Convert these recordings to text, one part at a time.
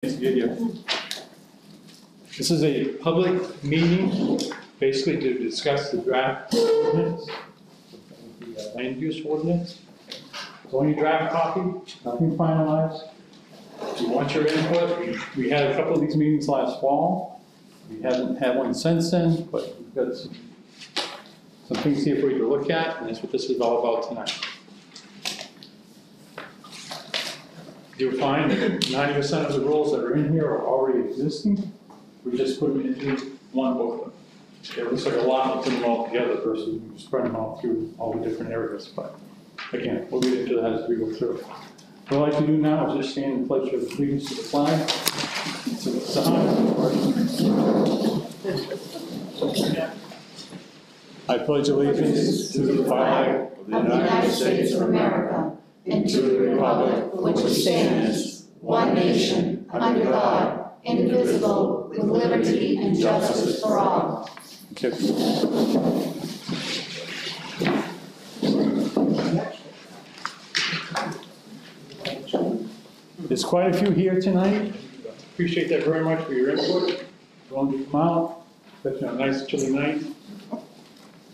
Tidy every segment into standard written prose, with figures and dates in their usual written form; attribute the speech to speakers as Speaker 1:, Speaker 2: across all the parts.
Speaker 1: Video. This is a public meeting, basically to discuss the draft ordinance, the land use ordinance. It's only a draft copy, nothing finalized. If you want your input, we had a couple of these meetings last fall. We haven't had one since then, but we've got some things here for you to look at, and that's what this is all about tonight. You'll find that 90% of the rules that are in here are already existing. We just put them into one booklet. It looks like a lot of them all together versus spread them out through all the different areas. But again, we'll get into that as we go through. What I'd like to do now is just stand and pledge your allegiance to the flag. So it's I pledge allegiance to the flag
Speaker 2: of the United States of America and to the republic for which it stands, one nation, under God, indivisible, with liberty and justice for all.
Speaker 1: Thank you. There's quite a few here tonight. Appreciate that very much for your input. Willing to come out, especially on a nice chilly night.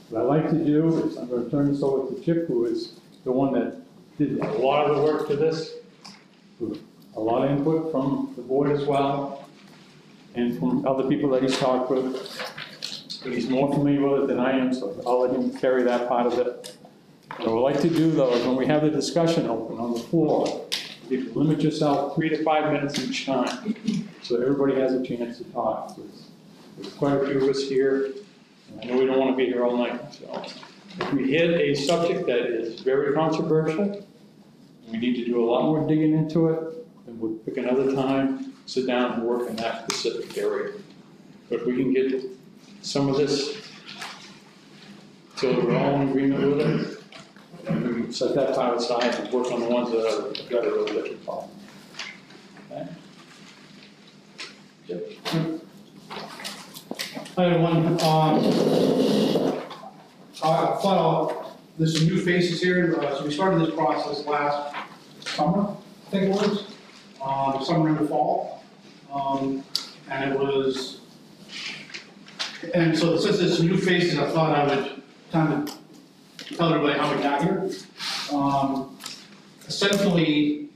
Speaker 1: What I'd like to do is I'm going to turn this over to Chip, who is the one that did a lot of the work for this. A lot of input from the board as well, and from other people that he's talked with. But he's more familiar with it than I am, so I'll let him carry that part of it. What I'd like to do, though, is when we have the discussion open on the floor, you can limit yourself 3 to 5 minutes each time, so everybody has a chance to talk. There's quite a few of us here, and I know we don't want to be here all night, so if we hit a subject that is very controversial, we need to do a lot more digging into it, and we'll pick another time, sit down and work in that specific area. But if we can get some of this till we're all in agreement with it, and we can set that part aside and work on the ones that are a really different problem. Okay? Yep.
Speaker 3: Hi everyone. Flat out, there's some new faces here. So we started this process last summer, I think it was, summer into fall, and it was. And so since there's some new faces, I thought I would kind of tell everybody how we got here. Essentially,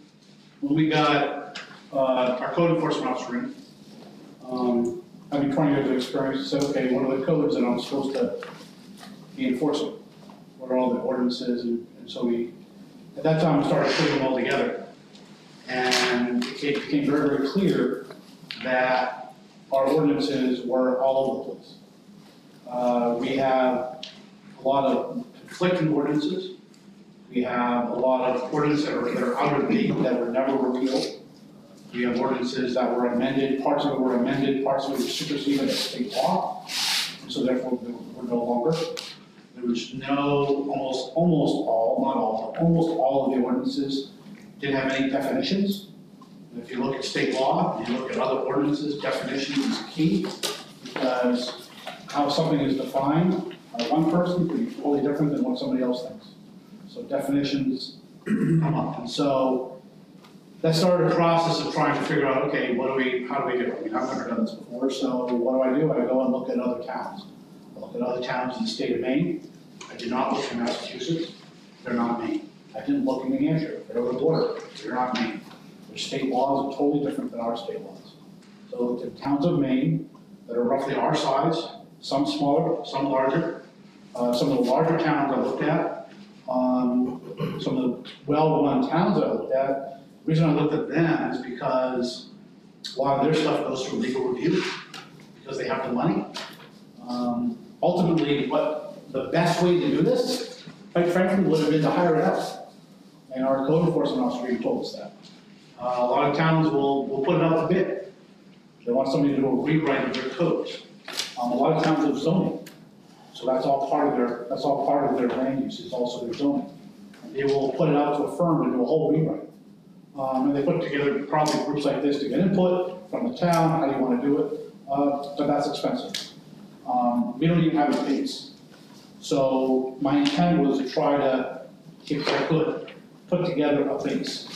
Speaker 3: when we got our code enforcement officer in, having 20 years of experience, said, okay, what are the codes that I'm supposed to be enforcing? What are all the ordinances? And so we, at that time, we started putting them all together. And it became very, very clear that our ordinances were all over the place. We have a lot of conflicting ordinances. We have a lot of ordinances that are out of date, that were never repealed. We have ordinances that were amended, parts of it were amended, parts of it were superseded as state law, and so therefore we're no longer. There was almost all, not all, but almost all of the ordinances didn't have any definitions. And if you look at state law, and you look at other ordinances, definition is key, because how something is defined by one person can be totally different than what somebody else thinks. So definitions come up, and so that started a process of trying to figure out, okay, how do we do it? I mean, I've never done this before, so what do? I go and look at other towns. I look at other towns in the state of Maine. I did not look in Massachusetts. They're not Maine. I didn't look in New Hampshire. They're over the border. They're not Maine. Their state laws are totally different than our state laws. So I looked at towns of Maine that are roughly our size, some smaller, some larger. Some of the larger towns I looked at, some of the well-run towns I looked at. The reason I looked at them is because a lot of their stuff goes through legal review because they have the money. Ultimately, what the best way to do this, quite frankly, would have been to hire it out. And our code enforcement officer told us that. A lot of towns will put it out to bid. They want somebody to do a rewrite of their codes. A lot of towns have zoning, so that's all part of their land use. It's also their zoning. And they will put it out to a firm to do a whole rewrite. And they put together probably groups like this to get input from the town, how do you want to do it, but that's expensive. We don't even have a base. So my intent was to try to, if I could, put together a base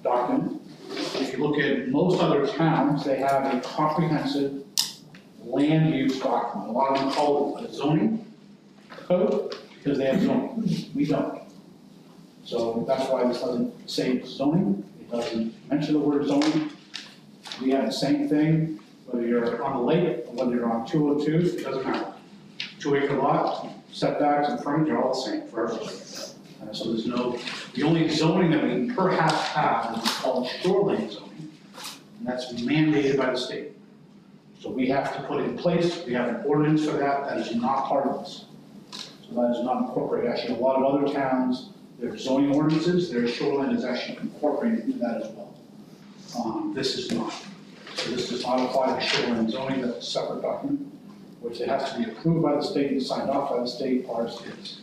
Speaker 3: document if you look at most other towns, they have a comprehensive land use document. A lot of them call it a zoning code, because they have zoning. We don't. So that's why this doesn't say zoning, it doesn't mention the word zoning. We have the same thing, whether you're on a lake, or whether you're on 202, it doesn't matter. 2-acre lot, setbacks and frontage are all the same for everybody. So there's no, the only zoning that we perhaps have is called shoreline zoning, and that's mandated by the state. So we have to put in place, we have an ordinance for that, that is not part of this. So that is not incorporated. Actually, in a lot of other towns, their zoning ordinances, their shoreline is actually incorporated into that as well. This is not. So this does not apply to shoreline zoning, that's a separate document, which it has to be approved by the state and signed off by the state, ours is.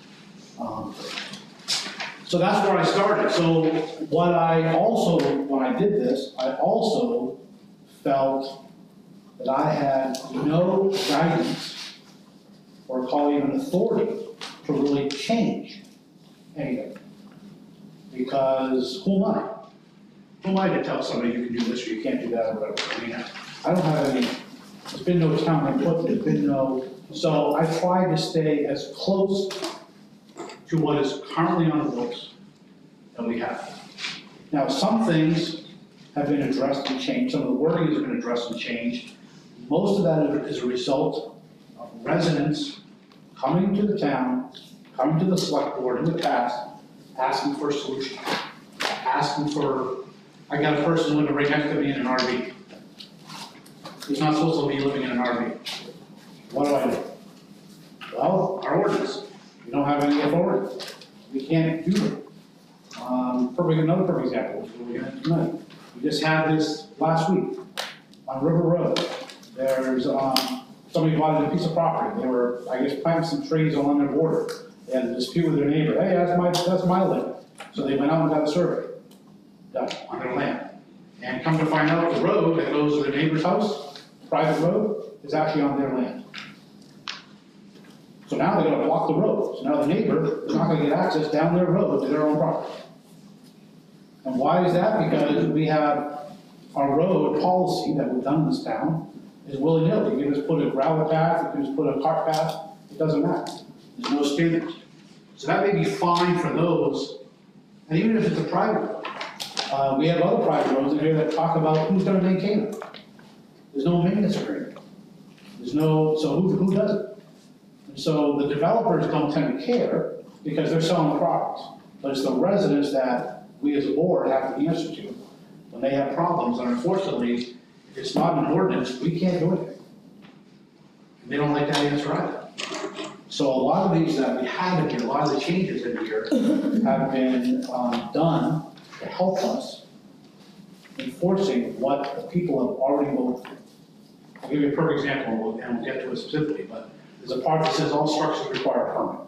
Speaker 3: So that's where I started. So what I also, when I did this, I also felt that I had no guidance or call it even authority to really change anything. Because who am I? Who am I to tell somebody you can do this or you can't do that or whatever? I mean, I don't have any, there's been no town input, there's been no, so I tried to stay as close to what is currently on the books that we have. Now, some things have been addressed and changed, some of the wording has been addressed and changed. Most of that is a result of residents coming to the town, coming to the select board in the past, asking for a solution, asking for, I got a person living right next to me in an RV. He's not supposed to be living in an RV. What do I do? Well, our ordinance, we don't have any authority. We can't do it. Another perfect example, which we're going to tonight. We just had this last week on River Road. There's, somebody bought a piece of property. They were, I guess, planting some trees along their border. They had a dispute with their neighbor. Hey, that's my land. So they went out and got a survey done on their land. And come to find out, the road that goes to their neighbor's house, private road, is actually on their land. So now they're gonna block the road. So now the neighbor is not gonna get access down their road to their own property. And why is that? Because we have our road policy that we've done in this town is willy-nilly. You can just put a gravel path, you can just put a cart path, it doesn't matter. There's no standards. So that may be fine for those, and even if it's a private road. We have other private roads in here that talk about who's gonna maintain it. There's no maintenance agreement. There's no, so who does it? And so the developers don't tend to care because they're selling the properties. But it's the residents that we as a board have to answer to when they have problems, and unfortunately, if it's not an ordinance, we can't do anything. And they don't like that answer either. So a lot of these that we have in here, a lot of the changes in here have been done to help us enforcing what the people have already voted for. I'll give you a perfect example, and we'll get to it specifically, but there's a part that says all structures require a permit.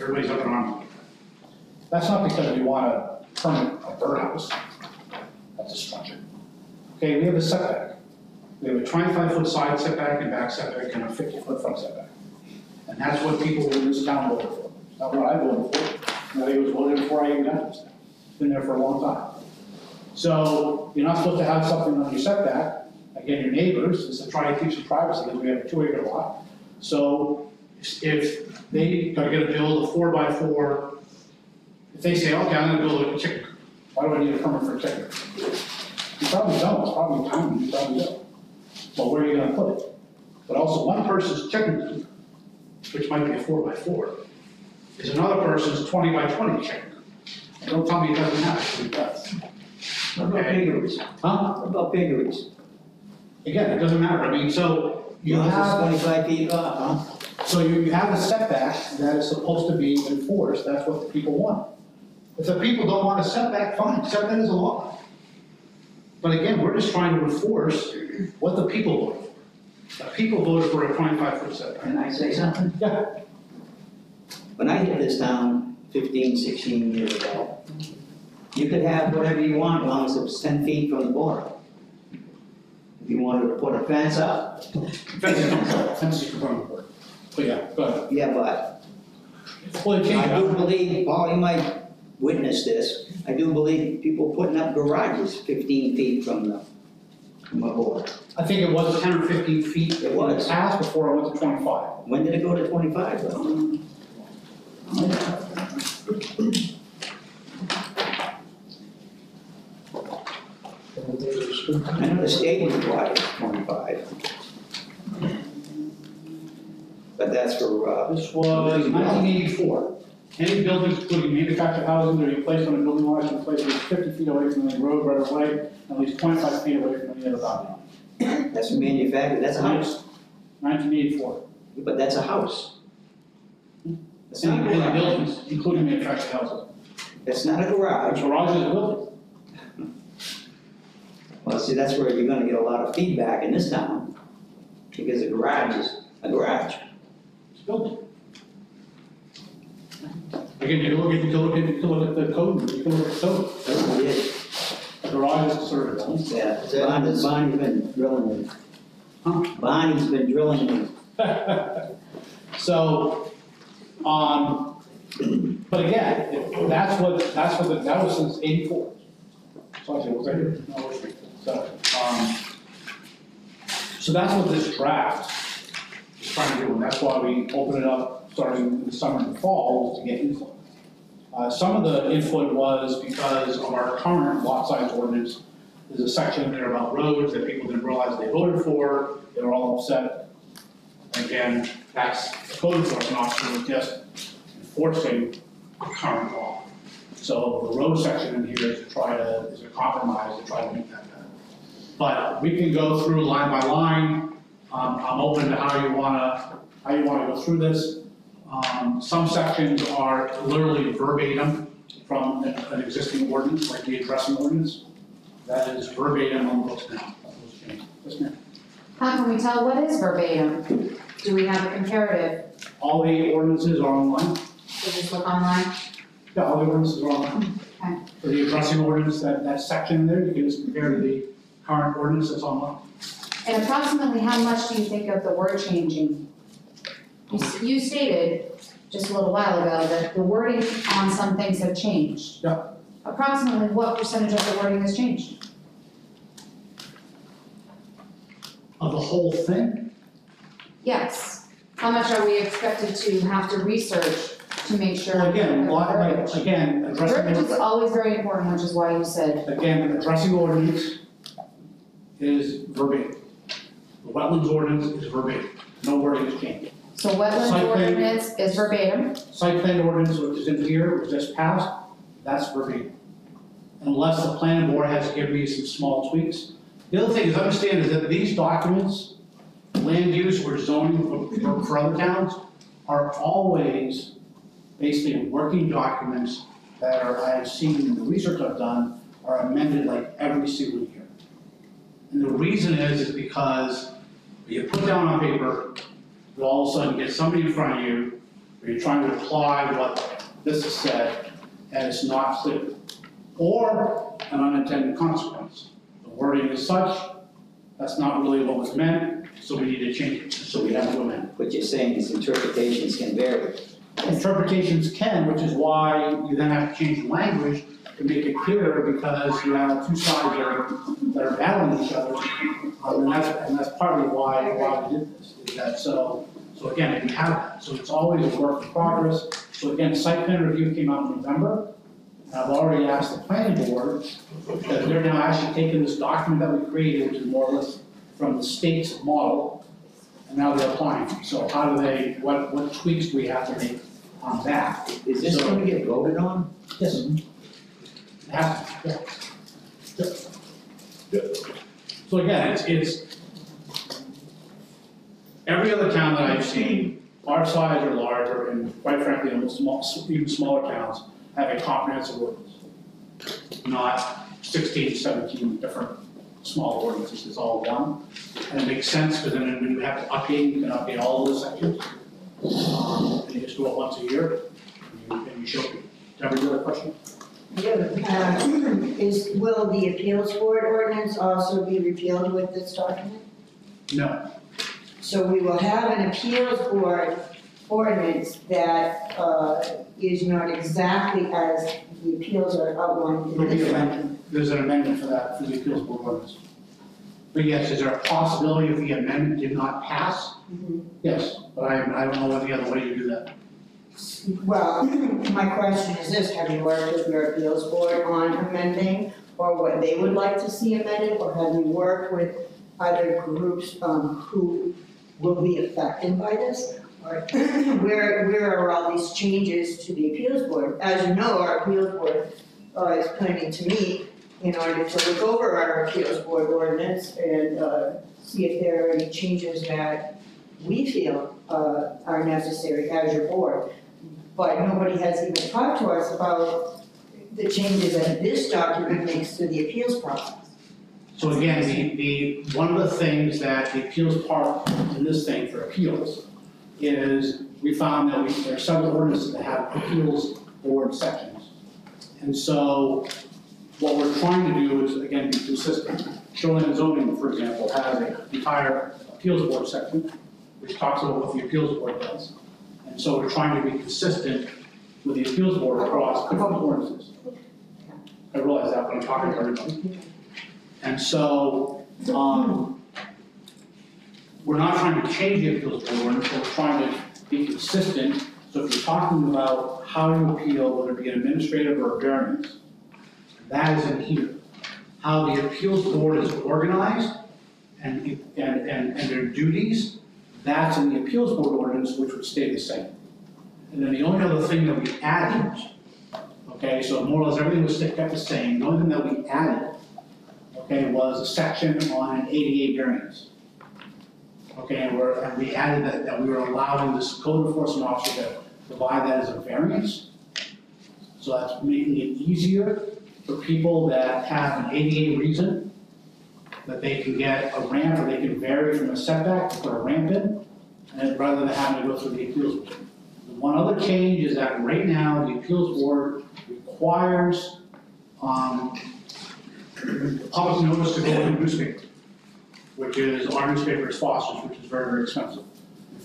Speaker 3: Everybody's up in arms. That's not because we want to permit a birdhouse. That's a structure. Okay, we have a setback. We have a 25-foot side setback and back setback and a 50-foot front setback. And that's what people in this town voted for. It's not what I voted for. It was voted before I even got to this town. It's been there for a long time. So you're not supposed to have something on your setback. Again, your neighbors, is to try to keep some privacy because we have a 2-acre lot. So if they gotta get a build a 4x4, if they say, okay, I'm gonna build a chicken coop, why do I need a permit for a chicken coop? You probably don't, it's probably tiny, you probably don't. Well, where are you gonna put it? But also one person's chicken coop, which might be a 4x4, is another person's 20x20 chicken coop. And don't tell me it doesn't have, it does.
Speaker 4: What about piggeries?
Speaker 3: Huh?
Speaker 4: What about piggeries?
Speaker 3: Again, it doesn't matter, I mean, so you have,
Speaker 4: 25 feet off, huh?
Speaker 3: so you have a setback that is supposed to be enforced, that's what the people want. If the people don't want a setback, fine, setback is a law. But again, we're just trying to enforce what the people voted for. The people voted for a 25-foot setback.
Speaker 4: Can I say something?
Speaker 3: Yeah.
Speaker 4: When I hit this town 15, 16 years ago, you could have whatever you want as long as it was 10 feet from the border. If you wanted to put a fence up,
Speaker 3: Fences are going to work. But yeah, go ahead.
Speaker 4: yeah, but
Speaker 3: Well, it
Speaker 4: I
Speaker 3: changed.
Speaker 4: do believe, Paul, you might witnessed this, I do believe people putting up garages 15 feet from a board.
Speaker 3: I think it was 10 or 15 feet.
Speaker 4: It was.
Speaker 3: In the past before it went to 25.
Speaker 4: When did it go to 25 though? I know the state requires 25. But that's for,
Speaker 3: This was 1984. Any buildings, including manufactured housing, that are placed on a building lot should be placed at least 50 feet away from the road right of way, and at least 25 feet away from any other property.
Speaker 4: that's manufactured, that's a house.
Speaker 3: 1984.
Speaker 4: But that's a house. That's not a
Speaker 3: Any
Speaker 4: garage.
Speaker 3: buildings, including manufactured houses.
Speaker 4: That's not a garage.
Speaker 3: Garage is a building.
Speaker 4: Well, see, that's where you're gonna get a lot of feedback in this town, because a garage is a garage.
Speaker 3: It's a building. Again, you can look at the code, you can look at the code.
Speaker 4: That's it.
Speaker 3: A garage is considered a building.
Speaker 4: Yeah, Bonnie's been drilling it.
Speaker 3: Huh?
Speaker 4: Bonnie's been drilling it.
Speaker 3: So, but again, that was since '84. So actually, was I here? No, it was here. So that's what this draft is trying to do, and that's why we open it up starting in the summer and fall, was to get input. Some of the input was because of our current lot size ordinance. There's a section in there about roads that people didn't realize they voted for, they were all upset. Again, that's the code enforcement officer was just enforcing the current law. So the road section in here is a compromise to try to make that better. But we can go through line by line. I'm open to how you wanna go through this. Some sections are literally verbatim from an existing ordinance, like the addressing ordinance. That is verbatim on the books now. Yes, ma'am.
Speaker 2: How can we tell what is verbatim? Do we have a comparative?
Speaker 3: All the ordinances are online.
Speaker 2: So just look online?
Speaker 3: Yeah, all the ordinances are online.
Speaker 2: Okay.
Speaker 3: For the addressing ordinance, that section there, you can just compare to the current ordinance that's online.
Speaker 2: And approximately how much do you think of the word changing? You stated just a little while ago that the wording on some things have changed.
Speaker 3: Yeah.
Speaker 2: Approximately what percentage of the wording has changed?
Speaker 3: Of the whole thing?
Speaker 2: Yes. How much are we expected to have to research to make sure?
Speaker 3: Well, again,
Speaker 2: Verbiage. Verbiage is
Speaker 3: addressing,
Speaker 2: always very important, which is why you said,
Speaker 3: again, addressing ordinance is verbatim. The wetlands ordinance is verbatim. No wording is changed.
Speaker 2: so wetland
Speaker 3: Site plan.
Speaker 2: ordinance is verbatim.
Speaker 3: Site plan ordinance, which is in here, was just passed, that's verbatim. Unless the planning board has to give me some small tweaks. The other thing is understand is that these documents, land use or zoning for other towns, are always basically working documents that are, I have seen in the research I've done, are amended like every single year. And the reason is because you put down on paper, you all of a sudden get somebody in front of you, where you're trying to apply what this has said, and it's not clear. Or an unintended consequence. The wording is such, that's not really what was meant, so we need to change it, so we have to amend
Speaker 4: What you're saying is interpretations can vary.
Speaker 3: it. Interpretations can, which is why you then have to change the language to make it clearer, because you have two sides that are battling each other. And that's partly why we did this, is that so again, if you have that, so it's always a work in progress. So again, site plan review came out in November. And I've already asked the planning board, that they're now actually taking this document that we created, which is more or less from the state's model, and now they're applying. So how do they, what tweaks do we have to make on that?
Speaker 4: Is this gonna get voted on?
Speaker 3: Yes. It has to, yeah. So again, it's, every other town that I've seen, our size or larger, and quite frankly, even smaller towns, have a comprehensive ordinance. Not 16, 17 different small ordinances, it's all one. And it makes sense, because then when you have to update, you can update all of the sections. And you just do it once a year, and you show people. Deborah, you have a question?
Speaker 5: Will the appeals board ordinance also be repealed with this document?
Speaker 3: No.
Speaker 5: So we will have an appeals board ordinance that is not exactly as the appeals are outlined in
Speaker 3: There'll be
Speaker 5: this
Speaker 3: an
Speaker 5: one.
Speaker 3: amendment. There's an amendment for that, for the appeals board ordinance. But yes, is there a possibility if the amendment did not pass?
Speaker 5: Mhm.
Speaker 3: Yes, but I don't know any other way to do that.
Speaker 5: Well, my question is this, have you worked with your appeals board on amending or what they would like to see amended? Or have you worked with other groups who will be affected by this? Or where are all these changes to the appeals board? As you know, our appeals board is planning to meet in order to look over our appeals board ordinance and see if there are any changes that we feel are necessary as your board. But nobody has even talked to us about the changes that this document makes to the appeals process.
Speaker 3: So again, one of the things that the appeals part in this thing for appeals is we found that there are several ordinances that have appeals board sections. And so what we're trying to do is, again, be consistent. Shoreline zoning, for example, has an entire appeals board section, which talks about what the appeals board does. And so we're trying to be consistent with the appeals board across different ordinances. I realize that when I'm talking to everybody. And so, we're not trying to change the appeals board ordinance, but we're trying to be consistent. So if you're talking about how you appeal, whether it be an administrative or a variance, that is in here. How the appeals board is organized and their duties, that's in the appeals board ordinance, which would stay the same. And then the only other thing that we added, okay, so more or less everything was kept the same. The only thing that we added, okay, was a section on an ADA variance. Okay, and we added that we were allowing this code enforcement officer to provide that as a variance. So that's making it easier for people that have an ADA reason, that they can get a ramp or they can vary from a setback to put a ramp in, and rather than having to go through the appeals board. The one other change is that right now, the appeals board requires public notice to go in the newspaper, which is, our newspaper is Foster's, which is very, very expensive.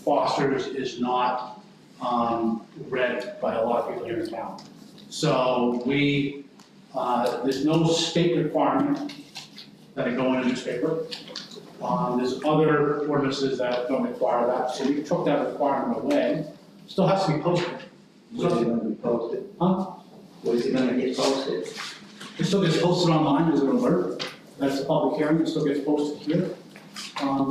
Speaker 3: Foster's is not read by a lot of people here in town. So there's no state requirement that it go in a newspaper. There's other ordinances that don't require that, so we took that requirement away. Still has to be posted.
Speaker 4: Where's it gonna be posted?
Speaker 3: Huh?
Speaker 4: Where's it gonna get posted?
Speaker 3: It still gets posted online as an alert. That's a public hearing, it still gets posted here.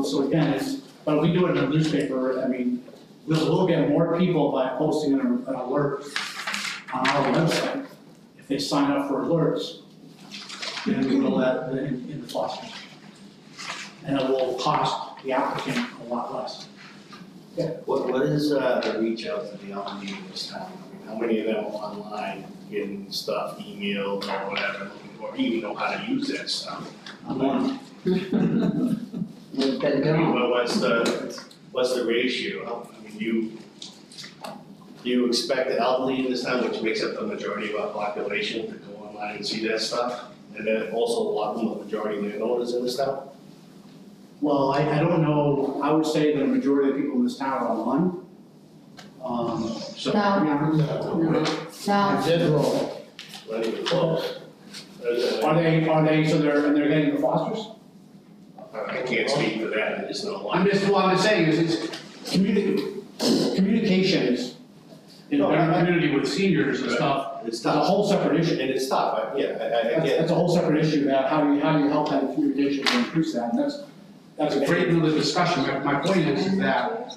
Speaker 3: So again, but we do it in a newspaper, I mean, we'll get more people by posting an alert on our website. If they sign up for alerts, then we will that in the Foster. And it will cost the applicant a lot less.
Speaker 6: What is the reach out to the elderly in this town? I mean, how many of them are online getting stuff, emailed or whatever, or even know how to use that stuff?
Speaker 4: I'm on.
Speaker 6: I mean, what's the ratio? I mean, do you expect the elderly in this town, which makes up the majority of our population, to go online and see that stuff? And then also a lot of the majority of landowners in this town?
Speaker 3: Well, I don't know, I would say the majority of the people in this town are online. So.
Speaker 2: No.
Speaker 5: No.
Speaker 6: Not even close.
Speaker 3: Are they, so they're getting the Fosters?
Speaker 6: I can't speak for that, I just know
Speaker 3: I'm
Speaker 6: one.
Speaker 3: just, what I'm saying is, it's communications in our community with seniors and stuff,
Speaker 6: It's
Speaker 3: it's a
Speaker 6: tough,
Speaker 3: whole separate issue.
Speaker 6: and it's tough, I get it.
Speaker 3: That's a whole separate issue, about how do you help that communication and increase that, and that's a great another discussion. My point is that,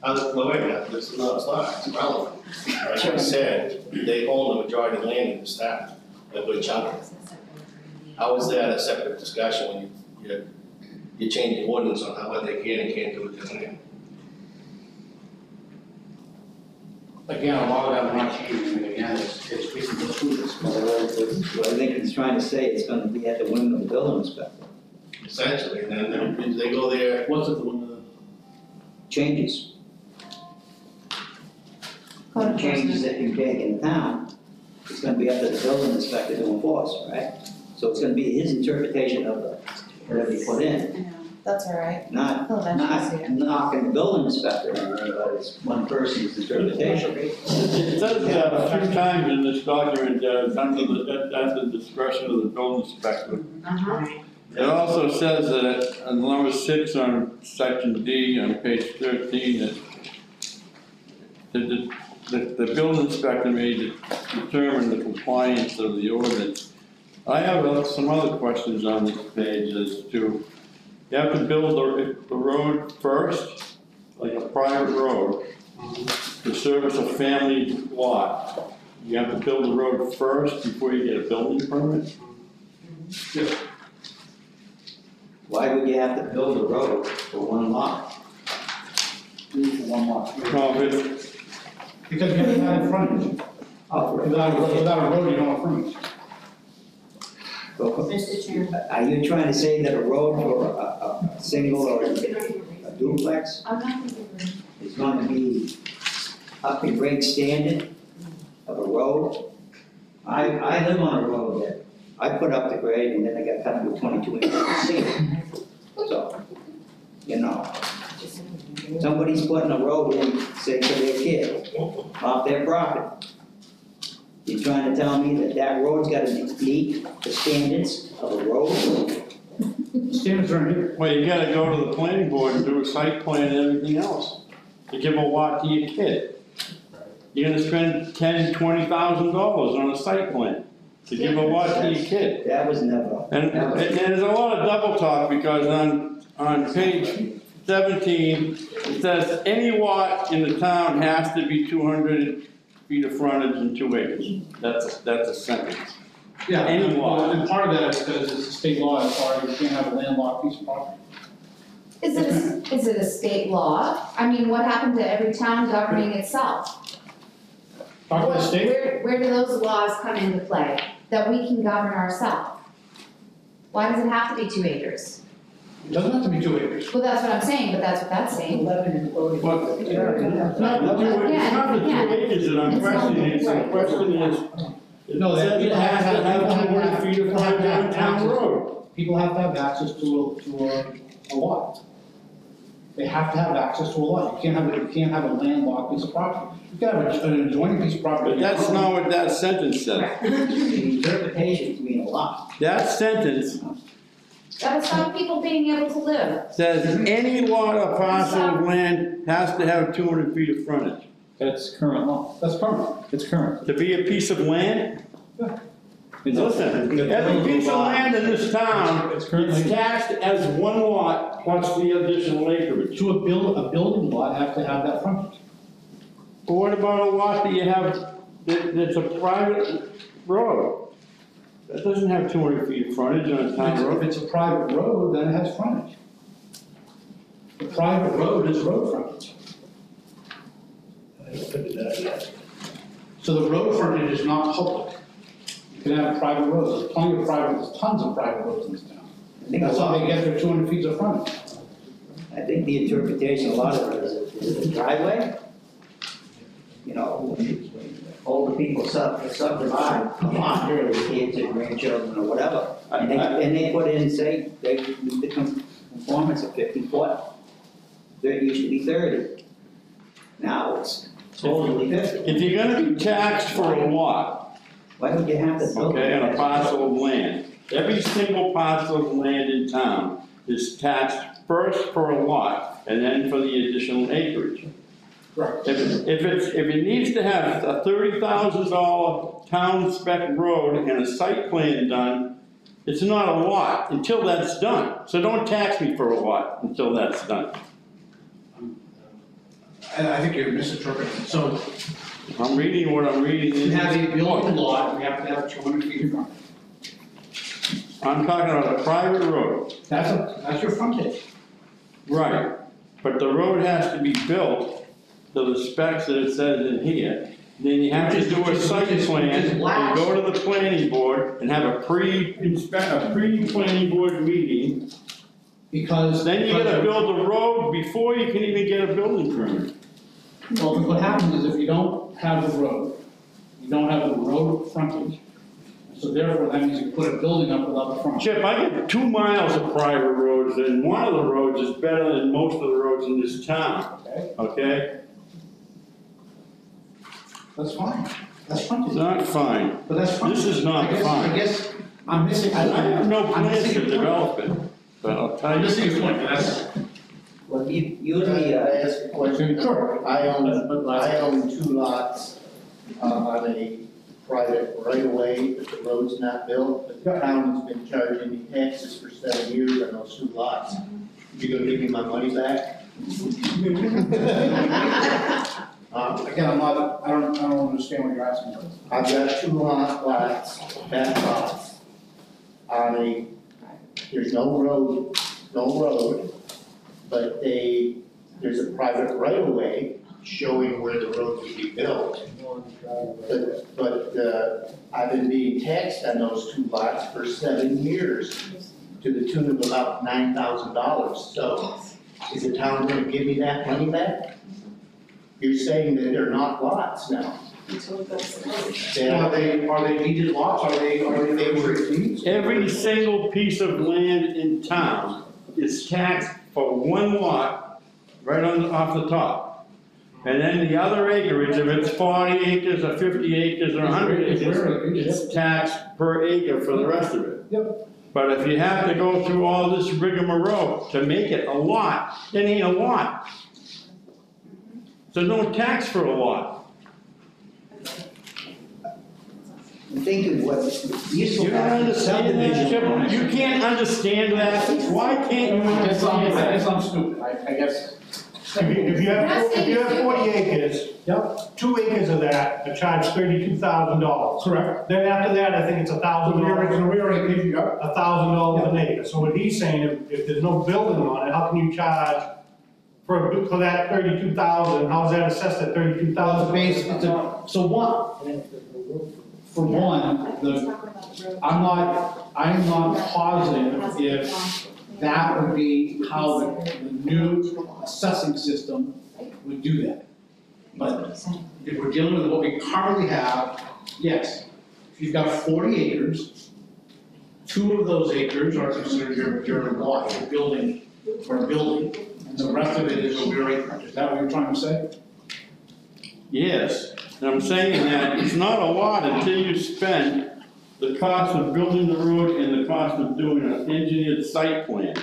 Speaker 6: No, wait a minute, it's not, it's relevant. Like I said, they own the majority of the land in this town, a good chunk. How is that a separate discussion when you're changing ordinance on what they can and can't do with their land?
Speaker 3: again, a lot of that we're not changing, and again, it's basically the students.
Speaker 4: What I think he's trying to say, it's gonna be at the whim of the building inspector.
Speaker 6: Essentially, and then they go there,
Speaker 3: What's it, the one of the?
Speaker 4: Changes,
Speaker 2: Code
Speaker 4: changes
Speaker 2: enforcement.
Speaker 4: that you take in town, it's gonna be up to the building inspector to enforce, right? So it's gonna be his interpretation of whatever you put in.
Speaker 2: That's all right.
Speaker 4: not,
Speaker 2: He'll eventually see it.
Speaker 4: not knocking the building inspector, but it's one person's interpretation.
Speaker 7: It says a few times in this document that it's at the discretion of the building inspector. It also says that on number 6 on section D on page 13, that the building inspector may determine the compliance of the ordinance. I have some other questions on this page as to, you have to build the road first, like a private road, to service a family lot. You have to build the road first before you get a building permit?
Speaker 4: Why would you have to build a road for one lot?
Speaker 3: One lot.
Speaker 7: No, if
Speaker 3: Because you have to have frontage.
Speaker 4: Oh,
Speaker 3: Without a road, you don't have frontage.
Speaker 2: Mr. Chairman.
Speaker 4: Are you trying to say that a road for a single or a duplex
Speaker 2: I'm not gonna give
Speaker 4: is going to be up to grade standard of a road? I live on a road that I put up the grade and then I got cut with 22 inches of ceiling. So, you know, somebody's putting a road in, say, for their kid, off their property. You're trying to tell me that that road's gotta meet the standards of a road?
Speaker 3: Standards are in here.
Speaker 7: well, you gotta go to the planning board and do a site plan and everything else to give a lot to your kid. You're gonna spend $10,000–$20,000 on a site plan to give a lot to your kid.
Speaker 4: That was never.
Speaker 7: And there's a lot of double talk because on page 17, it says any lot in the town has to be 200 feet of frontage and 2 acres. That's a sentence.
Speaker 3: Yeah,
Speaker 7: Any lot.
Speaker 3: and part of that is because it's a state law as far as you can't have a landlocked piece of property.
Speaker 2: Is it a state law? I mean, what happened to every town governing itself?
Speaker 3: Talk about the state,
Speaker 2: Where do those laws come into play, that we can govern ourselves? Why does it have to be 2 acres?
Speaker 3: it doesn't have to be 2 acres.
Speaker 2: Well, that's what I'm saying, but that's what that's saying.
Speaker 7: But it's not the 2 acres that I'm questioning, it's the question is, it
Speaker 3: No,
Speaker 7: says it has to have 200 feet of frontage on a town
Speaker 3: access.
Speaker 7: road.
Speaker 3: People have to have access to a lot. They have to have access to a lot. You can't have a landlocked piece of property. You can have an adjoining piece of property.
Speaker 7: But that's not what that sentence says.
Speaker 4: The interpretations mean a lot.
Speaker 7: That sentence
Speaker 2: That'll stop people being able to live.
Speaker 7: says any lot or parcel of land has to have 200 feet of frontage.
Speaker 1: That's current law.
Speaker 3: That's permanent.
Speaker 1: It's current.
Speaker 7: To be a piece of land,
Speaker 3: Yeah.
Speaker 7: listen, every piece of land in this town
Speaker 1: It's currently.
Speaker 7: is taxed as one lot plus the additional acreage.
Speaker 3: To a building lot, have to have that frontage.
Speaker 7: But what about a lot that you have, that's a private road? That doesn't have 200 feet of frontage on a town
Speaker 3: If
Speaker 7: road.
Speaker 3: it's a private road, then it has frontage. The private road is road frontage. So the road frontage is not public. You can have private roads, there's there's tons of private roads in this town. That's how they get their 200 feet of frontage.
Speaker 4: I think the interpretation, a lot of it is the driveway. You know, when older people subdivide a lot, their kids and grandchildren or whatever. And they put in, say, they meet the conformance of 50 foot. There used to be 30. Now it's totally 50.
Speaker 7: If you're gonna be taxed for a lot,
Speaker 4: Why don't you have to build?
Speaker 7: okay, on a parcel of land, every single parcel of land in town is taxed first for a lot and then for the additional acreage.
Speaker 3: Right.
Speaker 7: If it needs to have a $30,000 town spec road and a site plan done, it's not a lot until that's done. So don't tax me for a lot until that's done.
Speaker 3: I think you're misinterpreting. So
Speaker 7: I'm reading what I'm reading.
Speaker 3: to have a building lot, we have to have 200 feet of frontage.
Speaker 7: I'm talking about a private road.
Speaker 3: That's your frontage.
Speaker 7: Right. But the road has to be built to the specs that it says in here. Then you have to do a site plan and go to the planning board and have a pre-planning board meeting.
Speaker 3: Because.
Speaker 7: Then you gotta build the road before you can even get a building permit.
Speaker 3: Well, what happens is if you don't have the road, you don't have the road frontage, So therefore, that means you put a building up without the front.
Speaker 7: Chip, I get 2 miles of private roads, and one of the roads is better than most of the roads in this town,
Speaker 3: Okay,
Speaker 7: okay?
Speaker 3: that's fine. That's
Speaker 7: It's
Speaker 3: fine.
Speaker 7: not fine.
Speaker 3: But that's fine.
Speaker 7: This is not
Speaker 3: I guess-
Speaker 7: fine.
Speaker 3: I guess I'm missing.
Speaker 7: I have no
Speaker 3: I'm
Speaker 7: plans
Speaker 3: missing
Speaker 7: to
Speaker 3: your point.
Speaker 7: develop it, but I'll tell
Speaker 3: I'm
Speaker 7: you.
Speaker 3: missing your point, but that's.
Speaker 4: Well, usually,
Speaker 6: ask a question?
Speaker 3: Sure.
Speaker 6: I own 2 lots on a private right of way, but the road's not built, but the town has been charging me taxes for 7 years on those 2 lots. You gonna give me my money back?
Speaker 3: Again, I don't understand what you're asking.
Speaker 6: I've got 2 lots, back lots, on there's no road, but there's a private right of way showing where the road would be built. But I've been being taxed on those 2 lots for 7 years to the tune of about $9,000. So is the town gonna give me that money back? You're saying that they're not lots now.
Speaker 3: Are they deeded lots, are they deeds?
Speaker 7: Every single piece of land in town is taxed for 1 lot, right off the top. And then the other acreage, if it's 40 acres or 50 acres or 100 acres, it's taxed per acre for the rest of it.
Speaker 3: Yep.
Speaker 7: But if you have to go through all this rigmarole to make it a lot, it ain't a lot. So no tax for a lot.
Speaker 4: I'm thinking what useful.
Speaker 7: You don't understand that, Chip? You can't understand that? Why can't you
Speaker 3: I
Speaker 7: understand that?
Speaker 3: guess I'm stupid, I guess.
Speaker 8: If you have 40 acres,
Speaker 3: Yep,
Speaker 8: 2 acres of that are charged $32,000.
Speaker 3: correct.
Speaker 8: Then after that, I think it's
Speaker 3: The
Speaker 8: $1,000,
Speaker 3: rear acreage, yep.
Speaker 8: $1,000 an acre. So what he's saying, if there's no building on it, how can you charge for that 32,000? How's that assessed at 32,000?
Speaker 3: So for one, I'm not positive if that would be how the new assessing system would do that. But if we're dealing with what we currently have, yes, if you've got 40 acres, 2 of those acres are considered your lot, your building, and the rest of it is a rear acreage. Is that what you're trying to say?
Speaker 7: Yes, and I'm saying that it's not a lot until you spend the cost of building the road and the cost of doing an engineered site plan.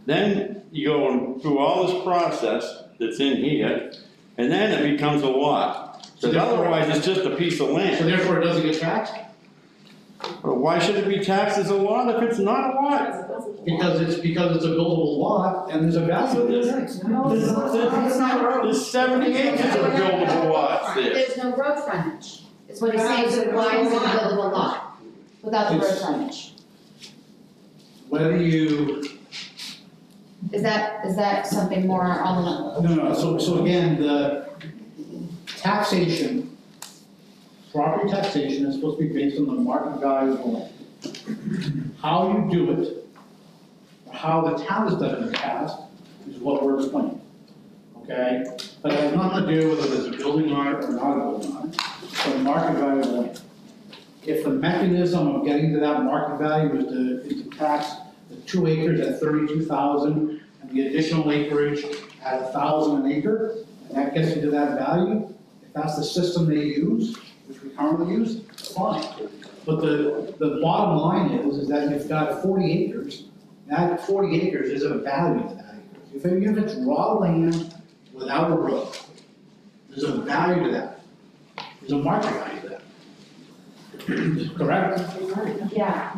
Speaker 7: Then you go through all this process that's in here, and then it becomes a lot. Because otherwise, it's just a piece of
Speaker 3: So
Speaker 7: land.
Speaker 3: therefore, it doesn't get taxed?
Speaker 7: But why should it be taxed as a lot if it's not a lot?
Speaker 3: Because it's a buildable lot and there's a value to it.
Speaker 7: There's 70 acres of buildable lots there.
Speaker 2: There's no road frontage, is what he's saying, so why is it a buildable lot without the road
Speaker 3: It's-
Speaker 2: frontage?
Speaker 3: Whether you,
Speaker 2: Is that something more on the,
Speaker 3: no, so again, the taxation, property taxation is supposed to be based on the market value of the land. How you do it, or how the town has done it in the past, is what we're explaining. Okay? But it has nothing to do with whether there's a building on it or not a building on it, it's the market value of the land. If the mechanism of getting to that market value is to tax the 2 acres at 32,000 and the additional acreage at 1,000 an acre, and that gets you to that value, if that's the system they use, which we currently use, fine. But the bottom line is that you've got 40 acres, that 40 acres is a value to that acre. If it's raw land without a road, there's a value to that. There's a market value to that. Correct?
Speaker 2: yeah.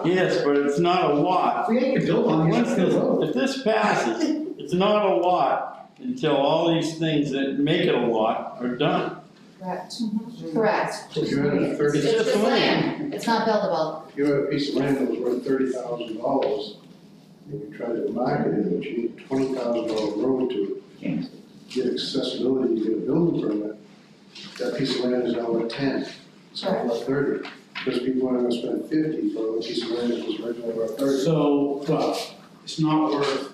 Speaker 7: Yes, but it's not a lot.
Speaker 3: We ain't build on
Speaker 7: Once
Speaker 3: it, it's a road.
Speaker 7: if this passes, it's not a lot until all these things that make it a lot are done.
Speaker 2: Correct. Correct.
Speaker 8: If you had a 30,
Speaker 2: It's just land, it's not buildable.
Speaker 8: if you had a piece of land that was worth $30,000, and you tried to market it, but you need a $20,000 road to get accessibility, to get a building permit, that piece of land is now worth 10, it's now worth 30. Because people are gonna spend 50 for a piece of land that was originally worth 30.
Speaker 3: So, well, it's not worth,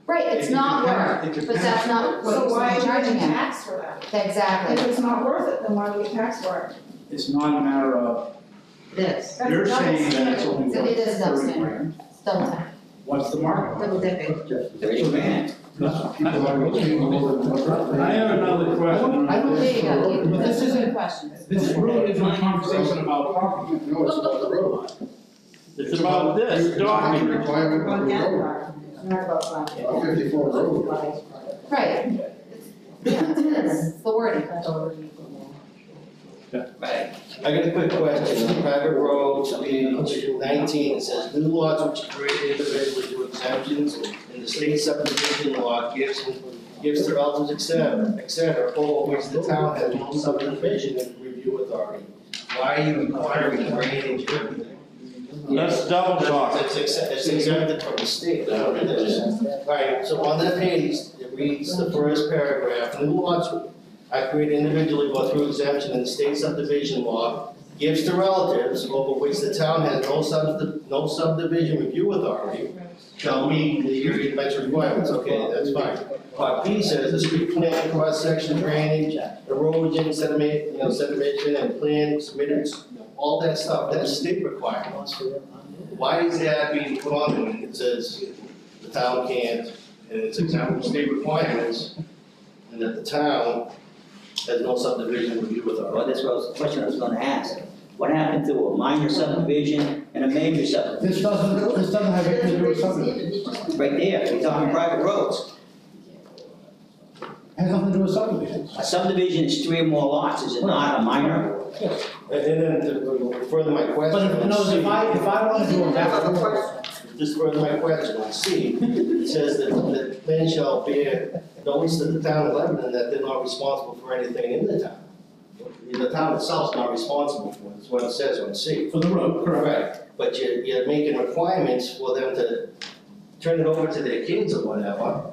Speaker 2: Right, it's not worth, but that's not what
Speaker 9: So why
Speaker 2: we're
Speaker 9: are we
Speaker 2: charging
Speaker 9: getting
Speaker 2: him.
Speaker 9: taxed for that?
Speaker 2: Exactly.
Speaker 9: If it's not worth it, then why do we get taxed for it?
Speaker 3: it's not a matter of,
Speaker 2: This.
Speaker 3: you're saying that it's only
Speaker 2: So it is
Speaker 3: worth
Speaker 2: double
Speaker 3: 30
Speaker 2: standard.
Speaker 3: grand.
Speaker 2: Double time,
Speaker 3: What's the market?
Speaker 2: double dipping.
Speaker 4: 30 grand.
Speaker 8: People are looking over.
Speaker 7: I have another question.
Speaker 3: I don't-
Speaker 2: There you go,
Speaker 3: But this
Speaker 2: those are
Speaker 3: isn't-
Speaker 2: good questions.
Speaker 3: This really isn't a conversation about property.
Speaker 8: No, it's about the road.
Speaker 7: It's about this
Speaker 8: It's a
Speaker 7: document.
Speaker 8: requirement
Speaker 5: On
Speaker 8: of the
Speaker 5: that
Speaker 8: road.
Speaker 5: part, it's not about frontage.
Speaker 8: About 54 road.
Speaker 2: Right. Yeah, it's the wording.
Speaker 4: Right.
Speaker 6: I got a quick question, on private roads, page 19, it says, new lots which are created individually through exemptions in the state subdivision law gives to relatives, et cetera, over which the town has no subdivision and review authority. Why are you requiring drainage and everything?
Speaker 7: Let's double talk.
Speaker 6: It's exempted from the state, that's what it is. Right, so on that page, it reads the first paragraph, new lots are created individually or through exemption in the state subdivision law, gives to relatives over which the town has no subdivision review authority, shall meet the area dimension requirements, okay, that's fine. Part B says the street plan, cross-section drainage, erosion, sedimentation, and plan submitted, all that stuff, that's state requirements. Why is that being put on when it says the town can't, and it's exempt from state requirements, and that the town has no subdivision review authority?
Speaker 4: Well, this was the question I was gonna ask. What happened to a minor subdivision and a major subdivision?
Speaker 3: This doesn't have anything to do with subdivision.
Speaker 4: Right there, we're talking private roads.
Speaker 3: Has nothing to do with subdivisions.
Speaker 4: A subdivision is 3 or more lots, is it not a minor?
Speaker 6: And then to further my question.
Speaker 3: But if, no, if I wanna do a map,
Speaker 6: Just further my question, on C, it says that the plan shall bear notice to the town of Lebanon that they're not responsible for anything in the town. The town itself is not responsible for it, that's what it says on C.
Speaker 3: for the road, correct.
Speaker 6: Right, but you're making requirements for them to turn it over to their kids or whatever,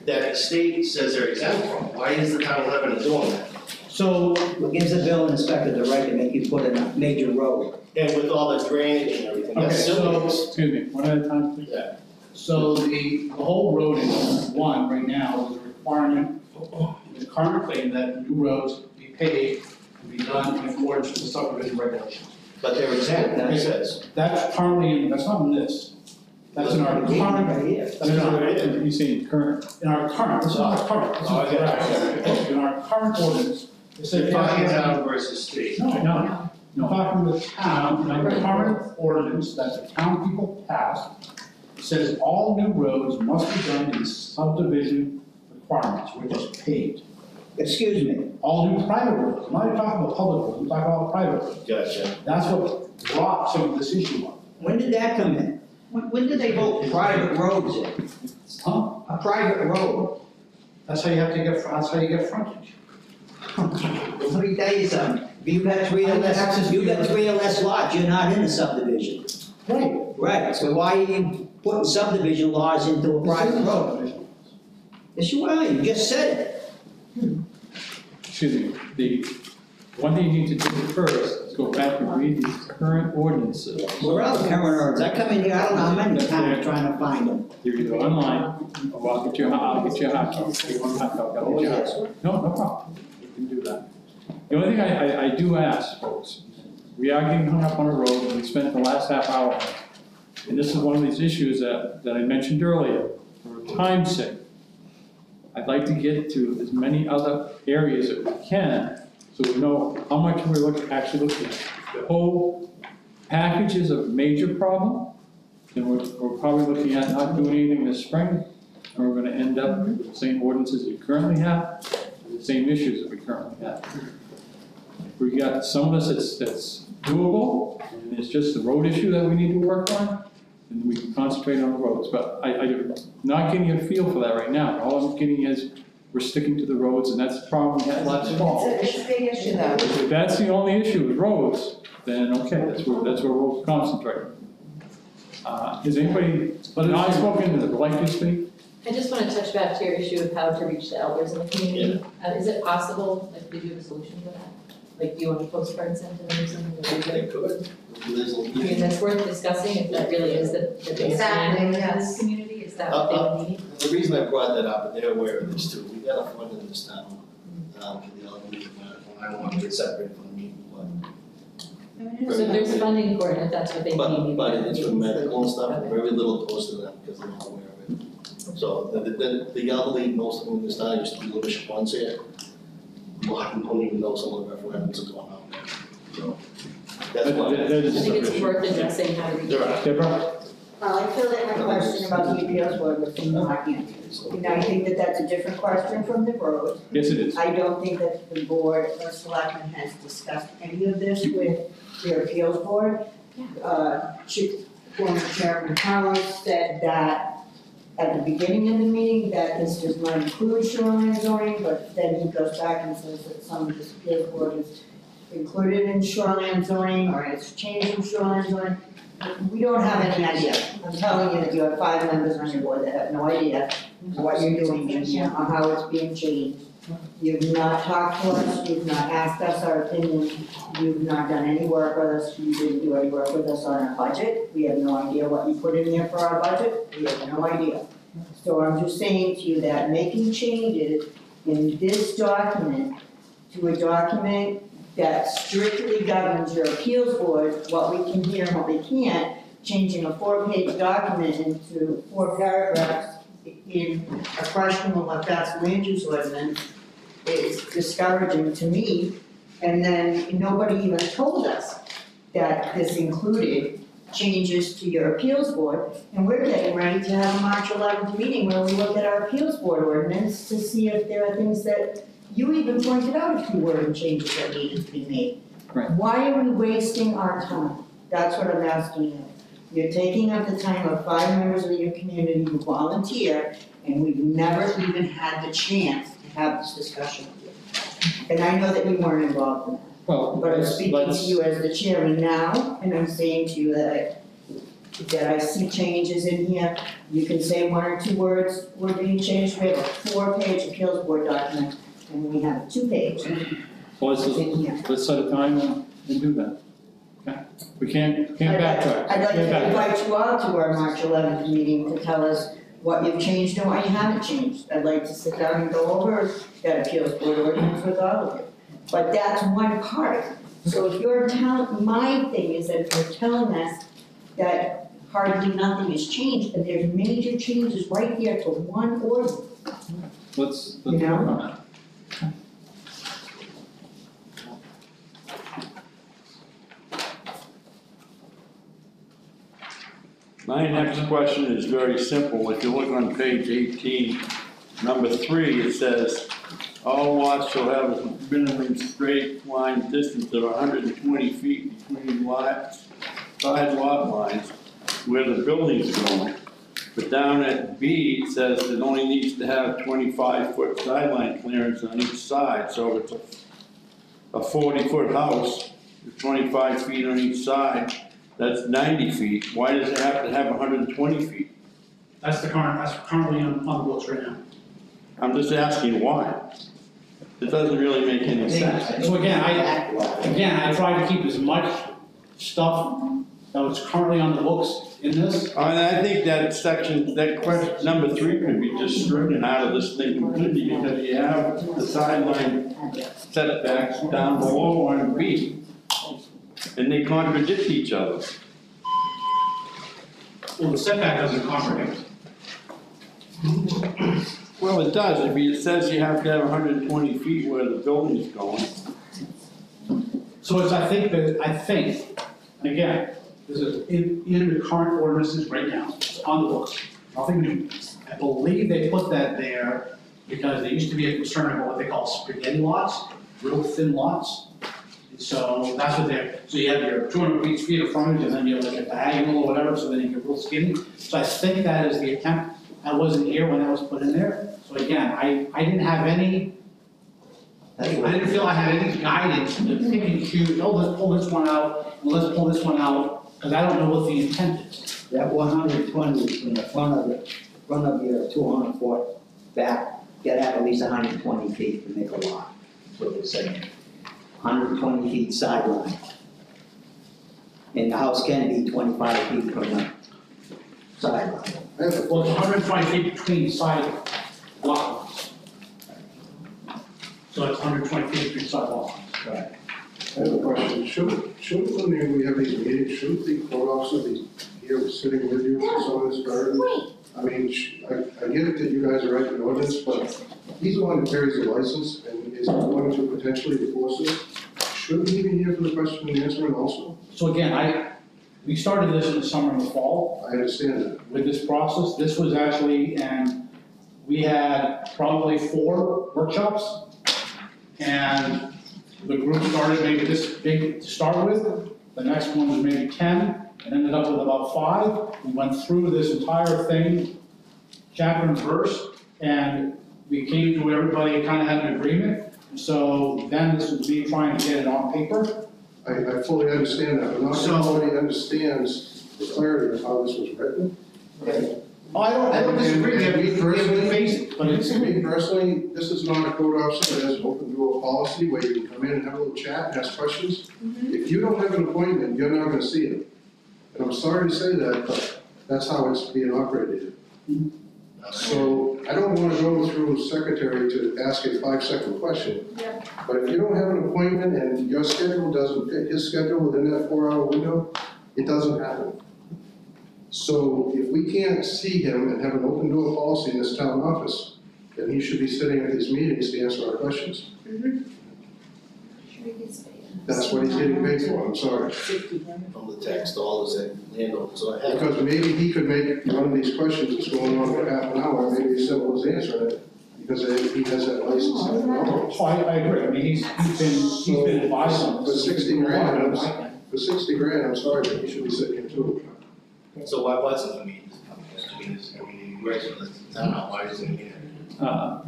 Speaker 6: that the state says they're exempt from. Why is the town of Lebanon doing that?
Speaker 3: So,
Speaker 4: What gives the building inspector the right to make you put in a major road?
Speaker 6: And with all the drainage and everything,
Speaker 3: okay,
Speaker 6: that's
Speaker 3: so,
Speaker 6: silly.
Speaker 3: excuse me, one at a time, please.
Speaker 6: Yeah.
Speaker 3: So the whole road in one right now is a requirement, in the current plan, that new roads be paved and be done in accordance with the subdivision regulations.
Speaker 6: But they're exempt, that says.
Speaker 3: That's currently, that's not in this. That's in our current,
Speaker 4: Right here.
Speaker 3: that's in our, you see, current, in our current, this is our current, this is
Speaker 6: Oh, I got
Speaker 3: correct. In our current ordinance, it says.
Speaker 6: They're talking town versus state.
Speaker 3: No, I'm talking the town, in our current ordinance that the town people passed, it says all new roads must be done in subdivision requirements, which is paved.
Speaker 4: Excuse me,
Speaker 3: All new private roads, I'm not even talking about public roads, I'm talking about private roads.
Speaker 6: Gotcha.
Speaker 3: That's what brought some of this issue up.
Speaker 4: when did that come in? When did they vote private roads in?
Speaker 3: Huh?
Speaker 4: A private road?
Speaker 3: That's how you have to get, that's how you get frontage.
Speaker 4: Let me tell you something, if you got 3 or less, you got 3 or less lots, you're not in a subdivision.
Speaker 3: Right.
Speaker 4: Right, so why are you putting subdivision laws into a private road? Yes, you are, you just said it.
Speaker 1: Excuse me, the one thing you need to do first is go back and read these current ordinances.
Speaker 4: Where are the current ordinances? I come in here, I don't know how many times trying to find them.
Speaker 1: You can go online, or I'll get you a hot copy. You want a hot copy, I'll get you a hot copy. No problem, you can do that. The only thing I do ask, folks, we are getting hung up on a road, and we spent the last half hour on it. And this is one of these issues that I mentioned earlier, for time's sake. I'd like to get to as many other areas that we can, so we know how much we're actually looking at. The whole package is a major problem, and we're probably looking at not doing anything this spring, and we're gonna end up with the same ordinances we currently have, the same issues that we currently have. If we got some of this that's doable, and it's just the road issue that we need to work on, and we can concentrate on the roads, but I'm not getting a feel for that right now. All I'm getting is, we're sticking to the roads, and that's the problem we had last fall.
Speaker 2: It's a big issue though.
Speaker 1: If that's the only issue with roads, then okay, that's where we'll concentrate. Is anybody, not spoken to the like to speak?
Speaker 9: I just want to touch back to your issue of how to reach the elders in the community. Is it possible, like, do you have a solution for that? Like, do you want a postcard sent to them or something?
Speaker 6: They could.
Speaker 9: I mean, that's worth discussing if that really is the big
Speaker 2: Exactly,
Speaker 9: in
Speaker 2: yes.
Speaker 9: this community, is that what they would need?
Speaker 6: The reason I brought that up, and they're aware of this too, we got a fund in this town, for the elderly, I don't want to get separated from the meeting,
Speaker 9: So there's funding for it, if that's what they need.
Speaker 6: but it's for medical and stuff, very little goes to them because they're not aware of it. So the elderly, most of them in this town used to be Lewis ones here. A lot of them don't even know some of the referendums are going on there, so. That's why.
Speaker 9: I think it's worth addressing how to reach
Speaker 6: There
Speaker 9: it.
Speaker 6: are.
Speaker 1: Deborah?
Speaker 5: I feel that my question about the appeals board was not answered. And I think that that's a different question from the road.
Speaker 1: Yes, it is.
Speaker 5: I don't think that the board or selectmen has discussed any of this with their appeals board. Former Chairman Collins said that at the beginning of the meeting, that this does not include shoreline zoning, but then he goes back and says that some of this appeals board is included in shoreline zoning or it's changed in shoreline zoning. We don't have any idea. I'm telling you that you have 5 members on your board that have no idea what you're doing in here or how it's being changed. You've not talked to us, you've not asked us our opinion, you've not done any work with us, you didn't do any work with us on our budget. We have no idea what you put in there for our budget, we have no idea. So I'm just saying to you that making changes in this document to a document that strictly governs your appeals board, what we can hear and what we can't, changing a 4-page document into 4 paragraphs in a questionable if that's land use ordinance is discouraging to me. And then nobody even told us that this included changes to your appeals board. And we're getting ready to have a March 11th meeting where we look at our appeals board ordinance to see if there are things that you even pointed out a few word changes that needed to be made.
Speaker 1: Right.
Speaker 5: Why are we wasting our time? That's what I'm asking you. You're taking up the time of 5 members of your community who volunteer, and we've never even had the chance to have this discussion with you. And I know that you weren't involved in that,
Speaker 1: Well,
Speaker 5: but I'm speaking to you as the chairman now, and I'm saying to you that I see changes in here. You can say 1 or 2 words were being changed. We have a 4-page appeals board document, and we have a 2-page
Speaker 1: Well, let's set a time and do that. Okay? We can't backtrack.
Speaker 5: I'd like
Speaker 1: Can't
Speaker 5: to
Speaker 1: backtrack.
Speaker 5: invite you all to our March 11th meeting to tell us what you've changed and what you haven't changed. I'd like to sit down and go over that appeals board ordinance with all of you. But that's one part. So if you're telling, my thing is that if you're telling us that hardly nothing has changed, and there's major changes right here to one ordinance.
Speaker 1: Let's
Speaker 5: You know?
Speaker 1: work on that.
Speaker 7: My next question is very simple. If you look on page 18, number 3, it says, all lots shall have a minimum straight line distance of 120 feet between lots, side lot lines, where the building's going. But down at B, it says it only needs to have 25-foot sideline clearance on each side. So if it's a 40-foot house, with 25 feet on each side, that's 90 feet. Why does it have to have 120 feet?
Speaker 3: That's currently on the books right now.
Speaker 7: I'm just asking why. It doesn't really make any sense.
Speaker 3: So again, I try to keep as much stuff that was currently on the books in this.
Speaker 7: And I think that section, that question, number 3 could be just stricken out of this thing completely because you have the sideline setbacks down below on B. And they contradict each other.
Speaker 3: Well, the setback doesn't contradict.
Speaker 7: Well, it does. If it says you have to have 120 feet where the building is going.
Speaker 3: So it's, I think, and again, this is in the current ordinances right now, it's on the books, nothing new. I believe they put that there because there used to be a concern about what they call spaghetti lots, real thin lots. And so that's what so you have your 200 feet of frontage and then you have like a diagonal or whatever, so then you get real skinny. So I think that is the attempt. I wasn't here when that was put in there. So again, I didn't have any, I didn't feel I had any guidance to pick and choose, oh, let's pull this one out, and let's pull this one out, because I don't know what the intent is.
Speaker 4: That 120 in the front of your 200-foot back, you gotta have at least 120 feet to make a lot, that's what they're saying. 120 feet sideline. And the house can be 25 feet from the sideline.
Speaker 3: Well, it's 120 feet between side lot lines. So it's 120 feet between side lot lines.
Speaker 8: I have a question, shouldn't when we have these meetings, shouldn't the code officer be here sitting with you for some of this burden? I mean, I get it that you guys are writing ordinance, but he's the one who carries the license and is going to potentially enforce it. Shouldn't he be here for the question and answering also?
Speaker 3: So again, we started this in the summer and the fall
Speaker 8: I understand that.
Speaker 3: with this process. This was actually, and we had probably 4 workshops. And the group started maybe this big to start with. The next one was maybe 10, and ended up with about 5. We went through this entire thing, chapter and verse, and we came to everybody kind of had an agreement. So then this was me trying to get it on paper.
Speaker 8: I fully understand that, but not
Speaker 3: So-
Speaker 8: everybody understands the clarity of how this was written.
Speaker 3: I don't disagree, we have
Speaker 8: Me personally-
Speaker 3: to face it, but it's,
Speaker 8: To me personally, this is not a code officer that has an open door policy where you can come in and have a little chat and ask questions. If you don't have an appointment, you're not gonna see him. And I'm sorry to say that, but that's how it's being operated. So I don't wanna go through secretary to ask a 5-second question.
Speaker 9: Yeah.
Speaker 8: But if you don't have an appointment and your schedule doesn't fit his schedule within that 4-hour window, it doesn't happen. So if we can't see him and have an open door policy in this town office, then he should be sitting at these meetings to answer our questions. That's what he's getting paid for, I'm sorry.
Speaker 6: From the tax dollars that landowners, so I have.
Speaker 8: Because maybe he could make one of these questions that's going on for half an hour, maybe as simple as answering it, because he has that license.
Speaker 3: oh, I agree, I mean, he's been advised on
Speaker 8: For
Speaker 3: this.
Speaker 8: 60 grand, for 60 grand, I'm sorry, but he should be sitting here too.
Speaker 6: So why wasn't he meeting? He works for the town, why isn't he here?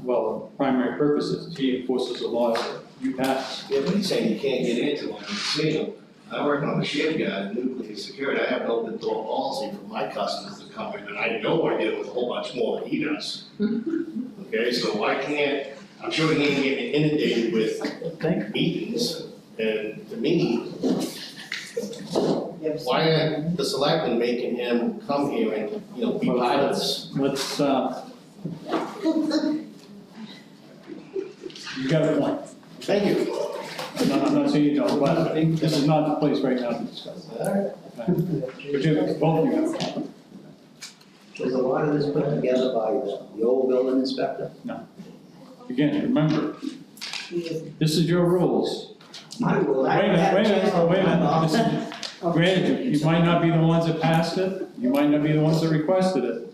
Speaker 1: Well, the primary purpose is he enforces the laws that you pass.
Speaker 6: Yeah, but he's saying you can't get into one, you see him. I work on the ship yard, nuclear security, I have an open door policy for my customers to come in, and I know I deal with a whole bunch more than he does. Okay, so why can't, I'm sure he ain't getting inundated with meetings, and to me, why aren't the selectmen making him come here and, you know, be part of this?
Speaker 1: Let's, you got a point.
Speaker 6: Thank you.
Speaker 1: I'm not saying you don't, but this is not the place right now to discuss. But you, both of you have a point.
Speaker 4: Was a lot of this put together by the old building inspector?
Speaker 1: Again, remember, this is your rules.
Speaker 4: My rule, I
Speaker 1: Wait a
Speaker 4: don't have
Speaker 1: minute,
Speaker 4: a chance.
Speaker 1: wait a minute. This is- Granted, you might not be the ones that passed it, you might not be the ones that requested it,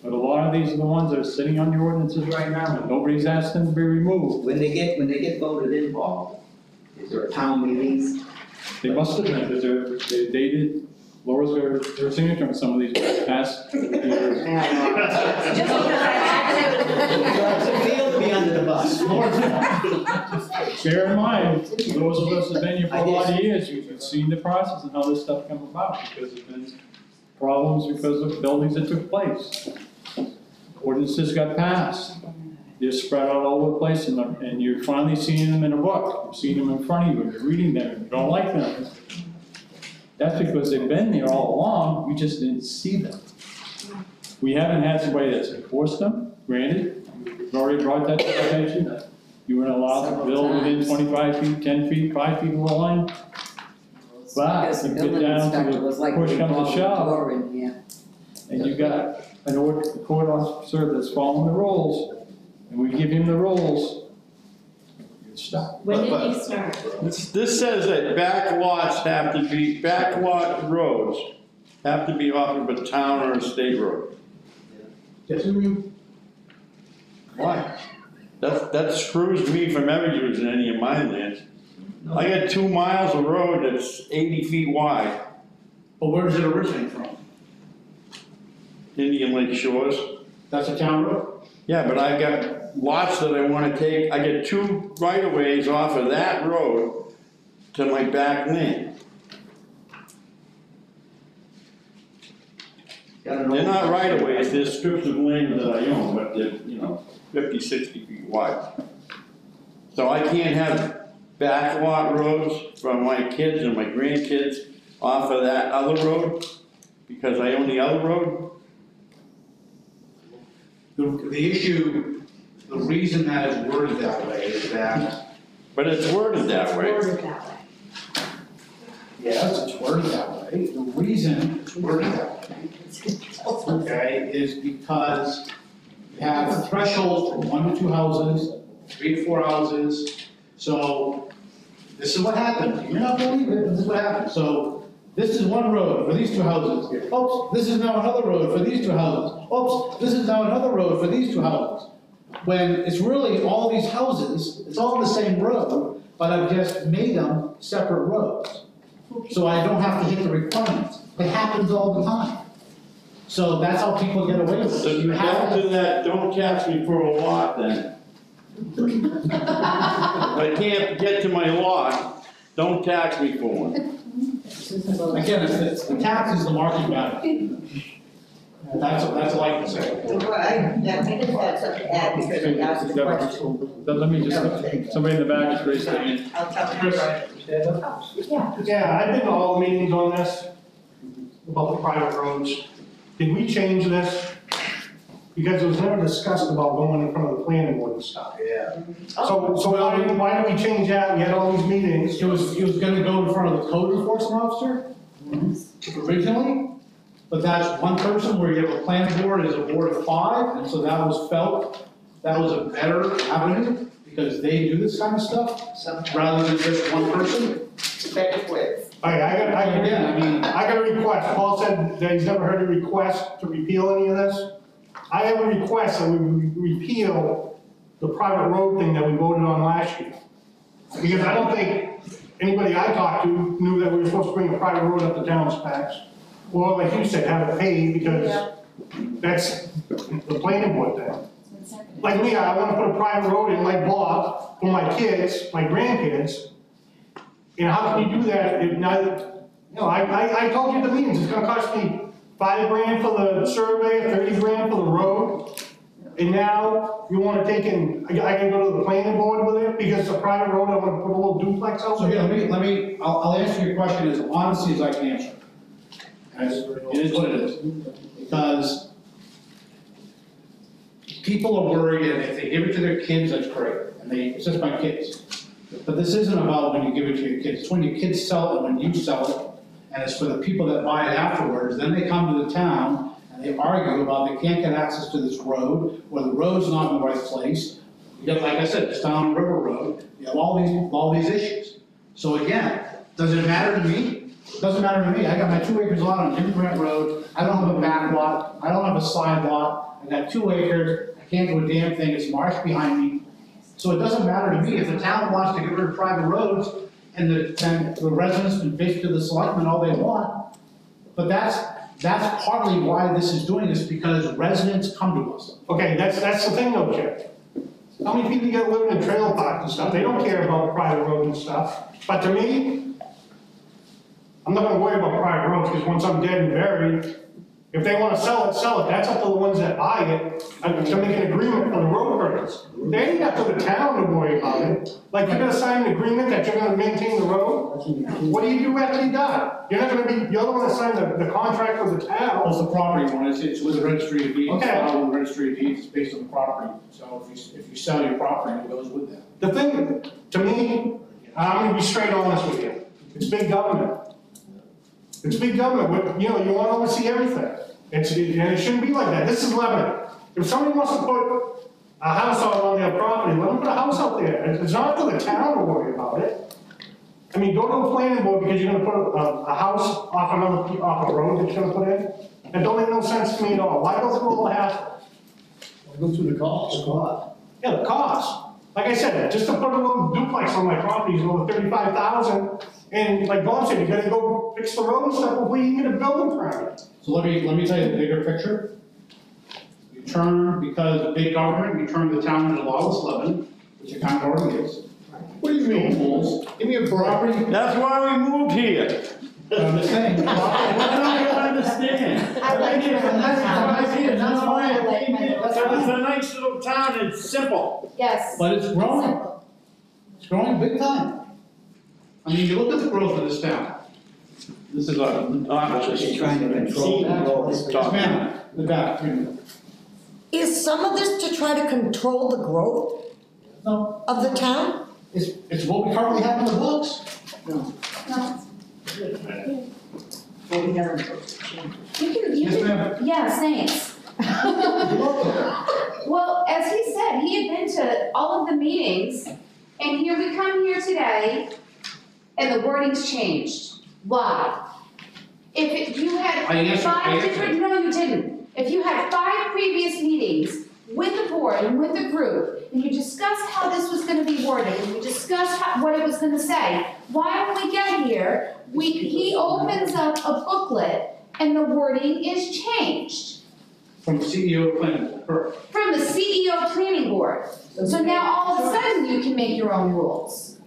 Speaker 1: but a lot of these are the ones that are sitting on your ordinances right now, and nobody's asked them to be removed.
Speaker 4: When they get voted in, Paul, is there a town meeting?
Speaker 1: They must have been, because they're dated, Laura's got her signature on some of these past years.
Speaker 9: Just because I had to.
Speaker 4: How's it feel to be under the bus?
Speaker 1: Bear in mind, those of us that have been here for a lot of years, you've seen the process and how this stuff come about, because there's been problems because of buildings that took place. Ordinances got passed, they're spread out all over the place, and you're finally seeing them in a book, you're seeing them in front of you, you're reading them, and you don't like them. That's because they've been there all along, you just didn't see them. We haven't had somebody that's enforced them, granted, we've already brought that to our attention, that you weren't allowed to build within 25 feet, 10 feet, 5 feet of the line. But
Speaker 2: Because the
Speaker 1: you get
Speaker 2: building
Speaker 1: down
Speaker 2: inspector
Speaker 1: to
Speaker 2: was
Speaker 1: the
Speaker 2: like,
Speaker 1: push
Speaker 2: we
Speaker 1: comes
Speaker 2: brought
Speaker 1: to
Speaker 2: the
Speaker 1: shove,
Speaker 2: door in here.
Speaker 1: and you got an court officer that's following the rules, and we give him the rules, you're stuck.
Speaker 9: When did he start?
Speaker 7: This says that back lot roads have to be off of a town or a state road.
Speaker 3: Yes.
Speaker 7: Why? That screws me from ever using any of my lands. I got 2 miles of road that's 80 feet wide,
Speaker 3: But where does it originate from?
Speaker 7: Indian Lake Shores.
Speaker 3: That's a town road?
Speaker 7: Yeah, but I got lots that I wanna take, I get 2 right-of-ways off of that road to my back land. They're not right-of-ways, they're strips of land that I own, but they're, 50, 60 feet wide. So I can't have back lot roads from my kids and my grandkids off of that other road, because I own the other road?
Speaker 3: The issue, the reason that is worded that way is that
Speaker 7: But it's worded that way.
Speaker 9: Worded that way.
Speaker 3: Yes, it's worded that way. The reason it's worded that way, okay, is because you have thresholds from 1 to 2 houses, 3 to 4 houses. So this is what happened. You're not believe it, but this is what happened. So this is one road for these 2 houses. Oops, this is now another road for these 2 houses. Oops, this is now another road for these 2 houses. When it's really all these houses, it's all the same road, but I've just made them separate roads. So I don't have to hit the requirements. It happens all the time. So that's how people get away with
Speaker 7: So
Speaker 3: it. You have
Speaker 7: don't do that, don't tax me for a lot then. If I can't get to my lot, don't tax me for one.
Speaker 3: Again, the tax is the market value. That's all I can say.
Speaker 5: Well, I think that's something to add because we asked the question.
Speaker 1: Let me just, somebody in the back is raised their hand.
Speaker 5: I'll tell
Speaker 3: Chris.
Speaker 9: Yeah.
Speaker 10: Yeah, I've been to all the meetings on this, about the private roads. Did we change this? Because it was never discussed about going in front of the planning board and stuff.
Speaker 3: Yeah.
Speaker 10: So why did we change that? We had all these meetings.
Speaker 3: It was gonna go in front of the code enforcement officer originally, but that's one person where you have a planning board is a board of 5, and so that was felt, that was a better avenue, because they do this kind of stuff, rather than just one person.
Speaker 10: I got a request. Paul said that he's never heard a request to repeal any of this. I have a request that we repeal the private road thing that we voted on last year. Because I don't think anybody I talked to knew that we were supposed to bring a private road up to town specs. Or like you said, have it paid because that's the planning board thing. Like me, I wanna put a private road in like Bob for my kids, my grandkids. And how can you do that if not, you know, I told you at the meetings, it's gonna cost me $5,000 for the survey, $30,000 for the road. And now you wanna take in, I can go to the planning board with it because it's a private road, I wanna put a little duplex out
Speaker 3: So
Speaker 10: there.
Speaker 3: here, I'll answer your question as honestly as I can answer. It is what it is, because people are worried, and if they give it to their kids, that's great, and it's just my kids. But this isn't about when you give it to your kids, it's when your kids sell it, when you sell it, and it's for the people that buy it afterwards, then they come to the town, and they argue about they can't get access to this road, or the road's not in the right place. You got, like I said, it's down River Road, you have all these issues. So again, does it matter to me? It doesn't matter to me, I got my 2 acres lot on Jimmy Grant Road, I don't have a back lot, I don't have a side lot, I got 2 acres, I can't do a damn thing, it's marsh behind me. So it doesn't matter to me, if the town wants to get rid of private roads, and the residents can bitch to the selectmen all they want, but that's partly why this is doing this, because residents come to us.
Speaker 10: Okay, that's the thing though, Chip. How many people you got living in trailer parks and stuff? They don't care about private roads and stuff. But to me, I'm not gonna worry about private roads, because once I'm dead and buried, if they wanna sell it, that's up to the ones that buy it, to make an agreement for the road purchase. They ain't up to the town to worry about it. Like, you're gonna sign an agreement that you're gonna maintain the road? What do you do after you die? You're the one that signed the contract with the town.
Speaker 3: It's the property one, it's with the registry of deeds, it's
Speaker 10: Okay.
Speaker 3: filed with the registry of deeds, it's based on the property. So if you sell your property, it goes with that.
Speaker 10: The thing, to me, I'm gonna be straight honest with you, it's big government. It's big government, you know, you wanna oversee everything. And it shouldn't be like that, this is Lebanon. If somebody wants to put a house out on their property, let them put a house out there. It's not up to the town to worry about it. I mean, go to a planning board because you're gonna put a house off a road that you're gonna put in. That don't make no sense to me at all. Why go through all the hassle?
Speaker 8: Go through the cost.
Speaker 10: Yeah, the cost. Like I said, just to put a little duplex on my property is over $35,000. And like Bob said, you gotta go fix the road and stuff before you can get a building permit.
Speaker 3: So let me tell you the bigger picture. You turn, because big government, you turn the town into lawless Lebanon, which it kind of already is.
Speaker 8: What do you mean?
Speaker 3: Rules.
Speaker 8: Give me a property.
Speaker 7: That's why we moved here.
Speaker 3: I'm just saying.
Speaker 7: What don't you understand?
Speaker 2: I like your
Speaker 7: That's why I came here. It's a nice little town, it's simple.
Speaker 2: Yes.
Speaker 3: But it's growing.
Speaker 2: Simple.
Speaker 3: It's growing big time. I mean, you look at the growth of this town.
Speaker 7: This is not just.
Speaker 4: You're trying to control the growth.
Speaker 3: Yes, ma'am. The back, 3 minutes.
Speaker 11: Is some of this to try to control the growth
Speaker 3: No,
Speaker 11: of the town?
Speaker 3: It's what we currently have in the books.
Speaker 2: No.
Speaker 5: Well, we haven't.
Speaker 2: You
Speaker 3: Yes,
Speaker 2: can,
Speaker 3: ma'am.
Speaker 2: yeah, thanks. Well, as he said, he had been to all of the meetings, and here we come here today, and the wording's changed. Why? If you
Speaker 3: I
Speaker 2: had
Speaker 3: answered- I
Speaker 2: five
Speaker 3: answered.
Speaker 2: different, no, you didn't. If you had 5 previous meetings with the board and with the group, and you discussed how this was gonna be worded, and you discussed what it was gonna say, why when we get here, he opens up a booklet, and the wording is changed
Speaker 3: From the CEO of planning board, correct.
Speaker 2: from the CEO of planning board. So now all of a sudden you can make your own rules.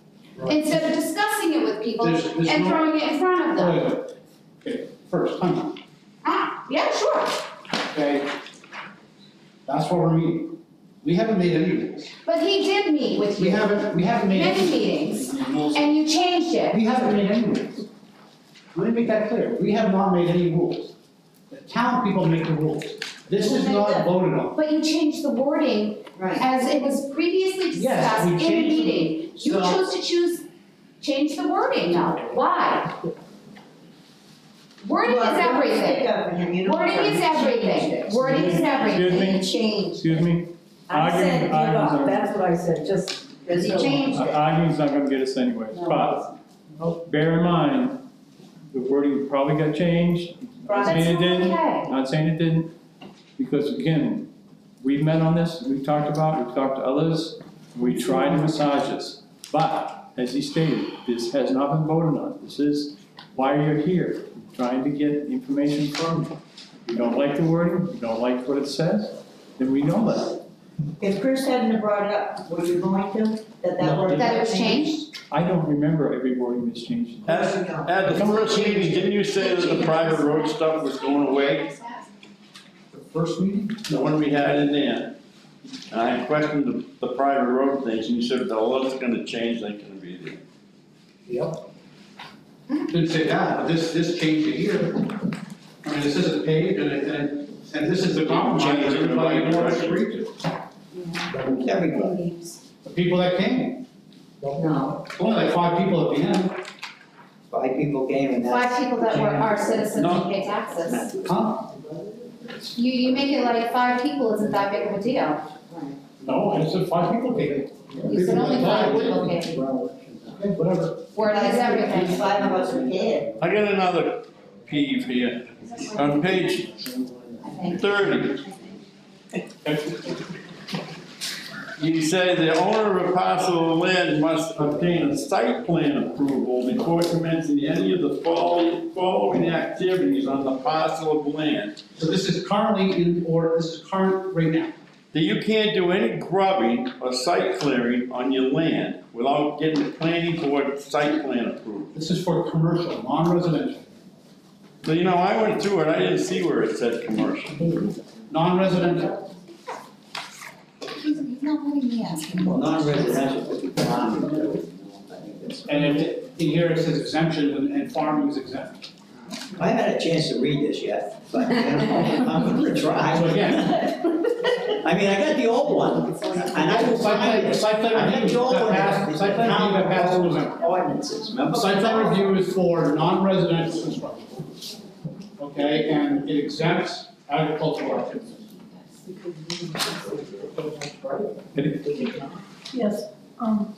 Speaker 2: Instead of discussing it with people
Speaker 3: There's
Speaker 2: and
Speaker 3: no-
Speaker 2: throwing it in front of them.
Speaker 3: Wait a minute. Okay, first, time out.
Speaker 2: Yeah, sure.
Speaker 3: Okay? That's what we're meeting. We haven't made any rules.
Speaker 2: But he did meet with
Speaker 3: We
Speaker 2: you,
Speaker 3: haven't made
Speaker 2: many
Speaker 3: any
Speaker 2: meetings,
Speaker 3: rules.
Speaker 2: and you changed it.
Speaker 3: We haven't made any rules. Let me make that clear. We have not made any rules. The town people make the rules. This is not voted on.
Speaker 2: But you changed the wording
Speaker 5: Right.
Speaker 2: as it was previously
Speaker 3: Yes,
Speaker 2: discussed
Speaker 3: we
Speaker 2: in the
Speaker 3: changed the-
Speaker 2: meeting. You
Speaker 3: so-
Speaker 2: chose to change the wording now. Why? Wording is everything. Wording is everything. Wording is everything.
Speaker 1: Excuse me? Excuse me?
Speaker 11: I said
Speaker 1: Arguing-
Speaker 11: give
Speaker 1: arguing's
Speaker 11: up,
Speaker 1: not-
Speaker 11: that's what I said, just.
Speaker 5: Because he changed it.
Speaker 1: Arguing's not gonna get us anywhere, but bear in mind, the wording probably got changed. Not
Speaker 2: That's
Speaker 1: saying it didn't,
Speaker 2: okay.
Speaker 1: not saying it didn't, because again, we've met on this, we've talked to others, we tried to massage this. But, as he stated, this has not been voted on, this is why you're here, trying to get information from you. You don't like the wording, you don't like what it says, then we know that.
Speaker 5: If Chris hadn't brought it up, were you going to, that word?
Speaker 2: That it was changed?
Speaker 1: I don't remember every wording that's changed.
Speaker 7: At the first meeting, didn't you say that the private road stuff was going away?
Speaker 3: The first meeting?
Speaker 7: The one we had in there. And I questioned the private road things, and you said, oh, that's gonna change, ain't gonna be there.
Speaker 3: Yep. Didn't say that, but this changed it here. I mean, this isn't paved and this is the compromise
Speaker 7: Change it in the right
Speaker 3: everybody wants to
Speaker 7: direction.
Speaker 3: agree to.
Speaker 4: Everybody.
Speaker 3: The people that came,
Speaker 5: No.
Speaker 3: only like 5 people at the end,
Speaker 4: 5 people came and that's.
Speaker 2: 5 people that were our citizens
Speaker 3: No.
Speaker 2: and pay taxes.
Speaker 3: huh?
Speaker 2: You make it like 5 people isn't that big of a deal.
Speaker 3: No, I said 5 people came.
Speaker 2: You said only 5 people came.
Speaker 3: Okay, whatever.
Speaker 2: Wording is everything.
Speaker 5: 5 of us are dead.
Speaker 7: I got another peeve here. On page
Speaker 2: I think.
Speaker 7: 30, you say the owner of a parcel of land must obtain a site plan approval before commencing any of the following activities on the parcel of land.
Speaker 3: So this is currently this is current right now.
Speaker 7: That you can't do any grubbing or site clearing on your land without getting the planning board site plan approval.
Speaker 3: This is for commercial, non-residential.
Speaker 7: So, you know, I went through it, I didn't see where it said commercial.
Speaker 3: Non-residential.
Speaker 2: He's not letting me ask him.
Speaker 4: Well, non-residential could be farming.
Speaker 3: And in here it says exemption and farming is exempt.
Speaker 4: I haven't had a chance to read this yet, but you know, I'm gonna try.
Speaker 3: So again.
Speaker 4: I mean, I got the old one, and I will find it.
Speaker 3: Site plan
Speaker 4: I got
Speaker 3: review
Speaker 4: the old one.
Speaker 3: that site plan review that passed in November.
Speaker 4: Ordinances, remember?
Speaker 3: Site plan review is for non-residential construction. Okay, and it exempts agricultural activities.
Speaker 11: Yes,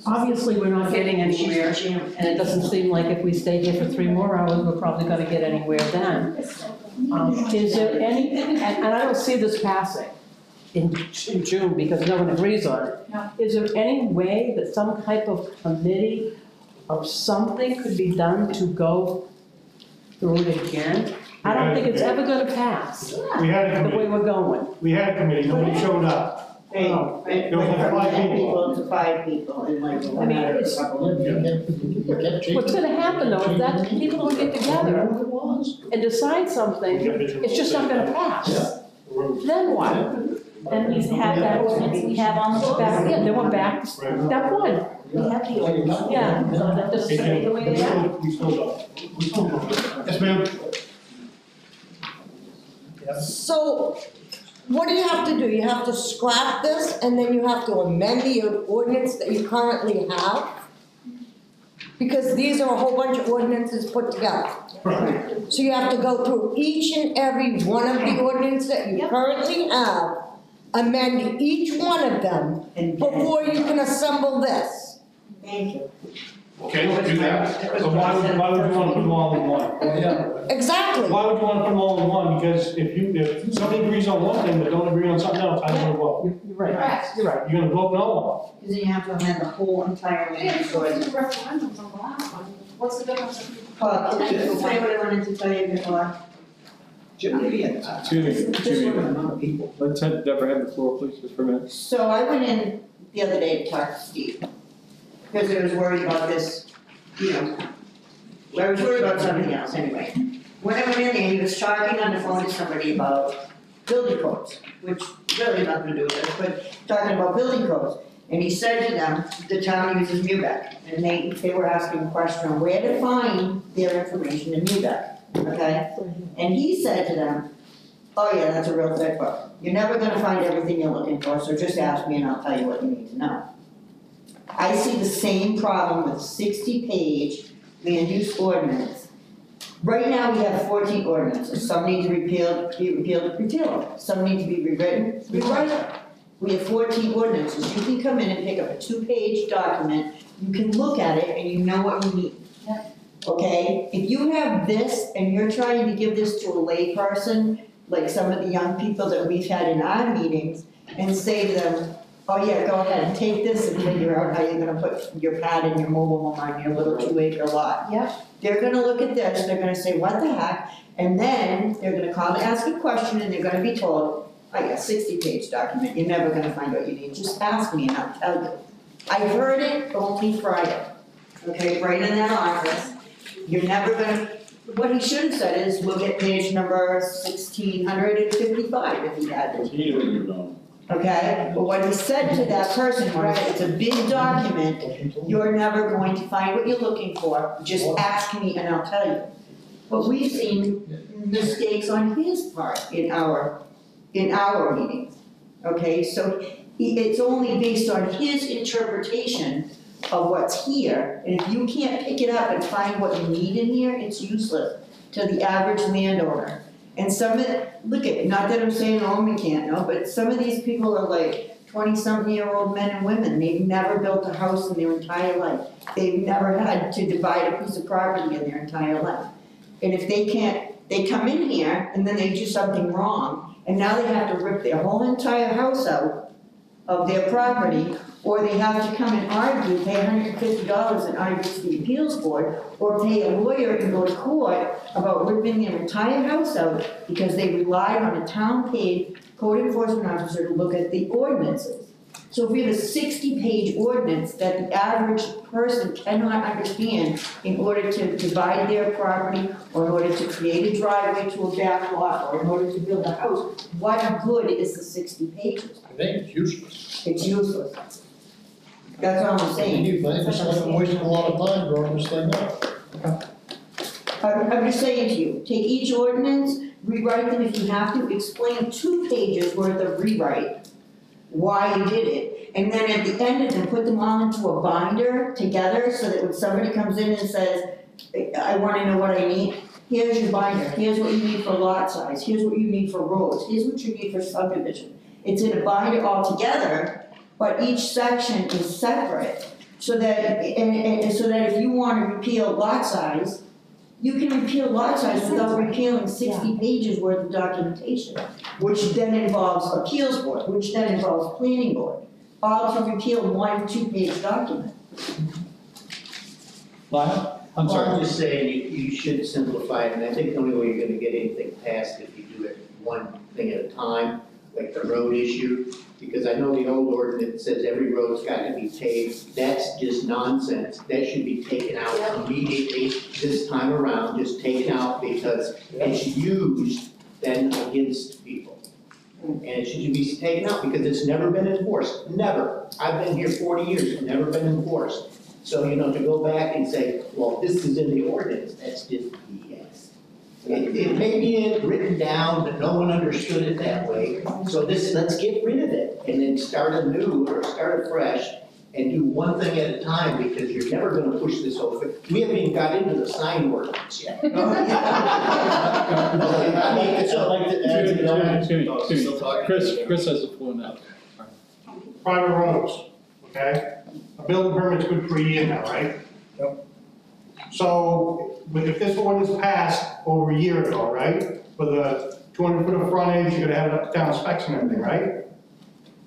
Speaker 11: obviously, we're not getting anywhere, and it doesn't seem like if we stay here for 3 more hours, we're probably gonna get anywhere then. Is there any, and I don't see this passing in June because no one agrees on it.
Speaker 2: No.
Speaker 11: Is there any way that some type of committee or something could be done to go through it again? I don't think it's ever gonna pass,
Speaker 10: We had a
Speaker 11: the way
Speaker 10: committee,
Speaker 11: we're going.
Speaker 10: we had a committee, nobody showed up.
Speaker 5: Hey,
Speaker 11: Oh.
Speaker 5: went
Speaker 10: There was
Speaker 5: from
Speaker 10: like 5
Speaker 5: 10
Speaker 10: people.
Speaker 5: people to 5 people in like a
Speaker 11: I mean,
Speaker 5: matter of a
Speaker 11: it's-
Speaker 5: couple of days.
Speaker 11: What's gonna happen though, is that people will get together and decide something, it's just not gonna pass. Then what?
Speaker 2: Then we have that ordinance we have on the books.
Speaker 11: Yeah, they went back, step one,
Speaker 2: We have the ordinance.
Speaker 11: yeah, so that just stay the way they are.
Speaker 3: We still don't. Yes, ma'am?
Speaker 5: So,
Speaker 12: what do you have to do? You have to scrap this and then you have to amend the ordinance that you currently have? Because these are a whole bunch of ordinances put together. So you have to go through each and every one of the ordinances that you currently have, amend each one of them before you can assemble this.
Speaker 5: Thank you.
Speaker 3: Okay, we'll do that.
Speaker 10: So why would you want to put them all in one?
Speaker 12: Exactly.
Speaker 10: Why would you want to put them all in one? Because if somebody agrees on one thing but don't agree on something else, how do you vote?
Speaker 11: You're right.
Speaker 2: Correct.
Speaker 10: You're right, you're gonna vote no.
Speaker 5: Because then you have to amend the whole entire
Speaker 2: Yeah,
Speaker 5: land
Speaker 2: it's going
Speaker 5: ordinance.
Speaker 2: to referendums on the last one. What's the difference?
Speaker 5: Say what I wanted to tell you before.
Speaker 4: Shouldn't it be a
Speaker 1: Excuse me,
Speaker 4: amount of people?
Speaker 1: let's have Deborah have the floor, please, just for a minute.
Speaker 5: So I went in the other day to talk to Steve, because I was worried about this, you know, I was worried about something else anyway. When I went in there, he was talking on the phone to somebody about building codes, which really nothing to do with it, but talking about building codes. And he said to them, the town uses MUBEC, and they were asking a question on where to find their information in MUBEC, okay? And he said to them, oh yeah, that's a real thick book. You're never gonna find everything you're looking for, so just ask me and I'll tell you what you need to know. I see the same problem with 60-page land use ordinance. Right now, we have 14 ordinances. Some need to be repealed, repealed. Some need to be rewritten, rewrite them. We have 14 ordinances. You can come in and pick up a 2-page document, you can look at it and you know what you need. Okay? If you have this and you're trying to give this to a layperson, like some of the young people that we've had in our meetings, and say to them, oh yeah, go ahead and take this and figure out how you're gonna put your pad in your mobile home on your little 2-acre lot.
Speaker 2: Yep.
Speaker 5: They're gonna look at this, they're gonna say, what the heck? And then they're gonna call and ask a question and they're gonna be told, oh yeah, 60-page document, you're never gonna find what you need, just ask me and I'll tell you. I heard it only Friday, okay, right in that office. You're never gonna, what he should have said is, we'll get page number 1655 if he had it. Okay, but what he said to that person was, it's a big document, you're never going to find what you're looking for, just ask me and I'll tell you. But we've seen mistakes on his part in our meetings, okay? So it's only based on his interpretation of what's here, and if you can't pick it up and find what you need in here, it's useless to the average landowner. And some of it, look at, not that I'm saying all we can't know, but some of these people are like 20-something-year-old men and women. They've never built a house in their entire life. They've never had to divide a piece of property in their entire life. And if they can't, they come in here and then they do something wrong, and now they have to rip their whole entire house out of their property, or they have to come and argue, pay $150 and argue to the appeals board, or pay a lawyer and go to court about ripping their entire house out because they relied on a town-paid code enforcement officer to look at the ordinances. So if we have a 60-page ordinance that the average person cannot understand in order to divide their property, or in order to create a driveway to a back lot, or in order to build a house, what good is the 60 pages?
Speaker 8: I think it's useless.
Speaker 5: It's useless. That's all I'm saying.
Speaker 8: You think it's like wasting a lot of time drawing this thing up.
Speaker 5: I'm just saying to you, take each ordinance, rewrite them if you have to, explain 2 pages worth of rewrite, why you did it, and then at the end of them, put them all into a binder together, so that when somebody comes in and says, I wanna know what I need, here's your binder, here's what you need for lot size, here's what you need for roads, here's what you need for subdivision. It's in a binder all together, but each section is separate, so that, and so that if you wanna repeal lot size, you can repeal lot size without repealing 60 pages worth of documentation, which then involves appeals board, which then involves planning board, all to repeal 1 2-page document.
Speaker 1: Lyle? I'm
Speaker 13: Well,
Speaker 1: sorry.
Speaker 13: I'm just saying, you should simplify it, and I think the only way you're gonna get anything passed if you do it one thing at a time, like the road issue, because I know the old ordinance says every road's got to be paved, that's just nonsense, that should be taken out immediately this time around, just taken out, because it's used then against people. And it should be taken out, because it's never been enforced, never, I've been here 40 years, it's never been enforced. So, to go back and say, well, this is in the ordinance, that's just BS. It may be written down, but no one understood it that way. So let's get rid of it and then start anew or start afresh and do one thing at a time, because you're never gonna push this over. We haven't even got into the sign ordinance yet.
Speaker 6: I mean, I'd like to add to that.
Speaker 1: Excuse me. Chris has the floor now.
Speaker 10: Private roads, okay? A building permit's good for a year now, right?
Speaker 8: Yep.
Speaker 10: So, but if this ordinance passed over a year ago, right? For the 200 foot of frontage, you're gonna have it up to town specs and everything, right?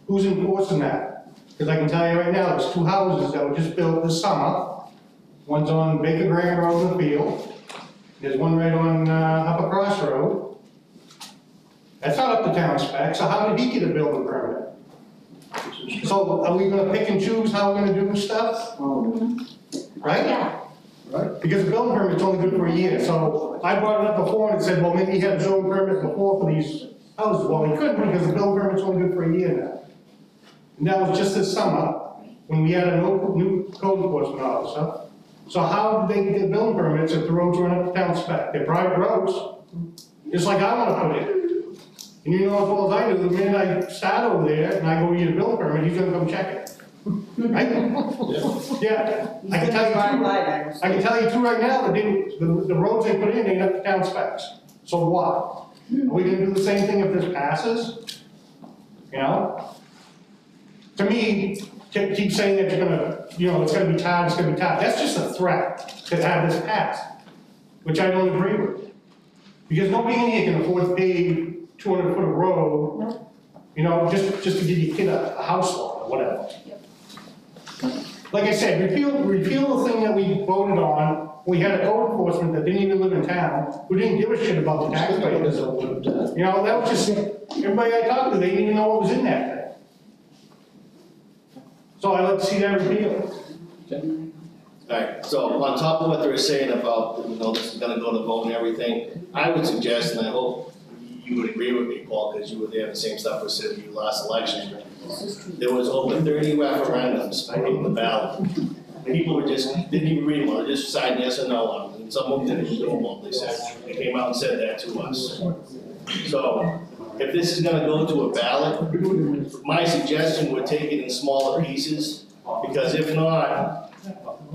Speaker 10: Who's enforcing that? Because I can tell you right now, there's 2 houses that were just built this summer. One's on Baker Grant Road in the field. There's one right on Upper Cross Road. That's not up to town specs, so how did he get a building permit? So are we gonna pick and choose how we're gonna do stuff? Right?
Speaker 2: Yeah.
Speaker 10: Right? Because the building permit's only good for a year, so I brought it up before and said, well, maybe he had a building permit before for these houses. Well, he couldn't, because the building permit's only good for a year now. And that was just this summer, when we had a new code enforcement officer. So how did they get the building permits if the roads weren't up to town spec? They're private roads, just like I wanna put it. And you know as well as I do, the minute I start over there and I go get a building permit, he's gonna come check it. Right? Yeah, I can tell you too right now, the roads they put in ain't up to town specs. So what? Are we gonna do the same thing if this passes? You know? To me, keep saying that you're gonna, it's gonna be tied, it's gonna be tied. That's just a threat to have this passed, which I don't agree with. Because nobody in here can afford to pave 200 foot of road, just to give your kid a house lot or whatever. Like I said, repeal the thing that we voted on. We had a code enforcement that didn't even live in town, who didn't give a shit about the taxpayers. That was just, everybody I talked to, they didn't even know what was in that thing. So I'd like to see that repealed.
Speaker 6: Alright, so on top of what they were saying about, this is gonna go to vote and everything, I would suggest, and I hope you would agree with me, Paul, because you were there, the same stuff was said in your last election. There was over 30 referendums on the ballot. People were didn't even read one, they just decided yes or no on them, and some of them didn't do them, they said, they came out and said that to us. So, if this is gonna go to a ballot, my suggestion would take it in smaller pieces, because if not,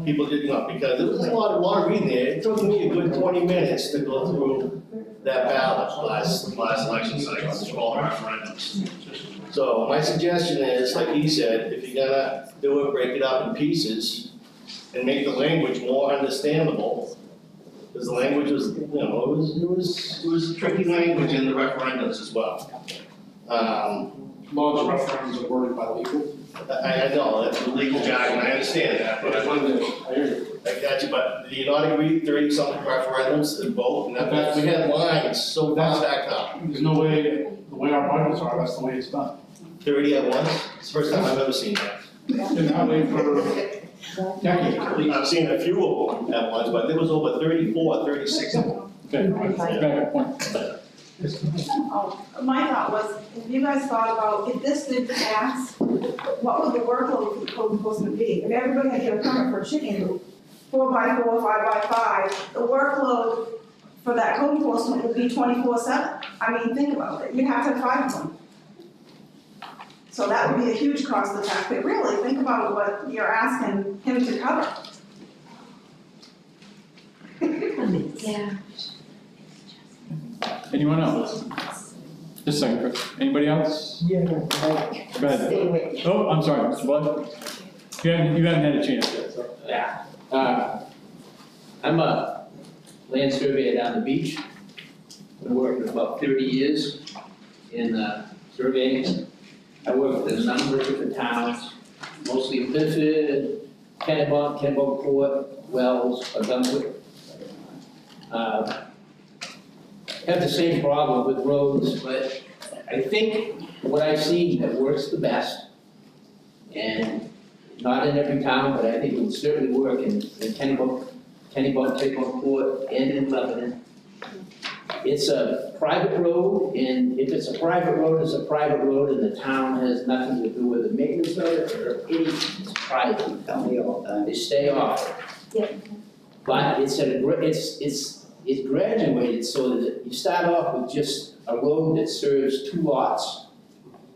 Speaker 6: people did not, because there was a lot of reading there. It took me a good 20 minutes to go through that ballot last election cycle, through all the referendums. So my suggestion is, like he said, if you're gonna do it, break it up in pieces and make the language more understandable. Because the language was, it was tricky language in the referendums as well.
Speaker 3: Laws referendums are worded by legal.
Speaker 6: I know, that's the legal jargon, I understand that, but I got you, but do you not agree 30-something referendums and vote? And we had lines so far stacked up.
Speaker 3: There's no way, the way our budgets are, that's the way it's done.
Speaker 6: 30 at once? It's the first time I've ever seen that.
Speaker 3: Been that way for decades at least.
Speaker 6: I've seen a few of them at once, but there was over 34, 36 of them.
Speaker 1: Okay, back point.
Speaker 14: My thought was, have you guys thought about, if this did pass, what would the workload for the code enforcement be? If everybody had to get a permit for a chicken coop, 4x4, 5x5, the workload for that code enforcement would be 24/7. I mean, think about it, you'd have to have 5 of them. So that would be a huge cost to the taxpayer. Really, think about what you're asking him to cover.
Speaker 2: Yeah.
Speaker 1: Anyone else? Just a second, Chris. Anybody else?
Speaker 12: Yeah.
Speaker 1: Go ahead. Oh, I'm sorry, Mr. Blood. You haven't had a chance yet, so.
Speaker 15: Yeah. I'm a land surveyor down the beach. I've worked for about 30 years in surveying. I worked with a number of different towns, mostly Bifford, Kennebunkport, Wells, Dunwoody. Have the same problem with roads, but I think what I see that works the best, and not in every town, but I think it would certainly work in Kennebunkport, and in Lebanon. It's a private road, and if it's a private road, it's a private road, and the town has nothing to do with the maintenance of it or anything. It's private.
Speaker 4: Tell me all that.
Speaker 15: They stay off it.
Speaker 2: Yeah.
Speaker 15: But it's is graduated so that you start off with just a road that serves 2 lots.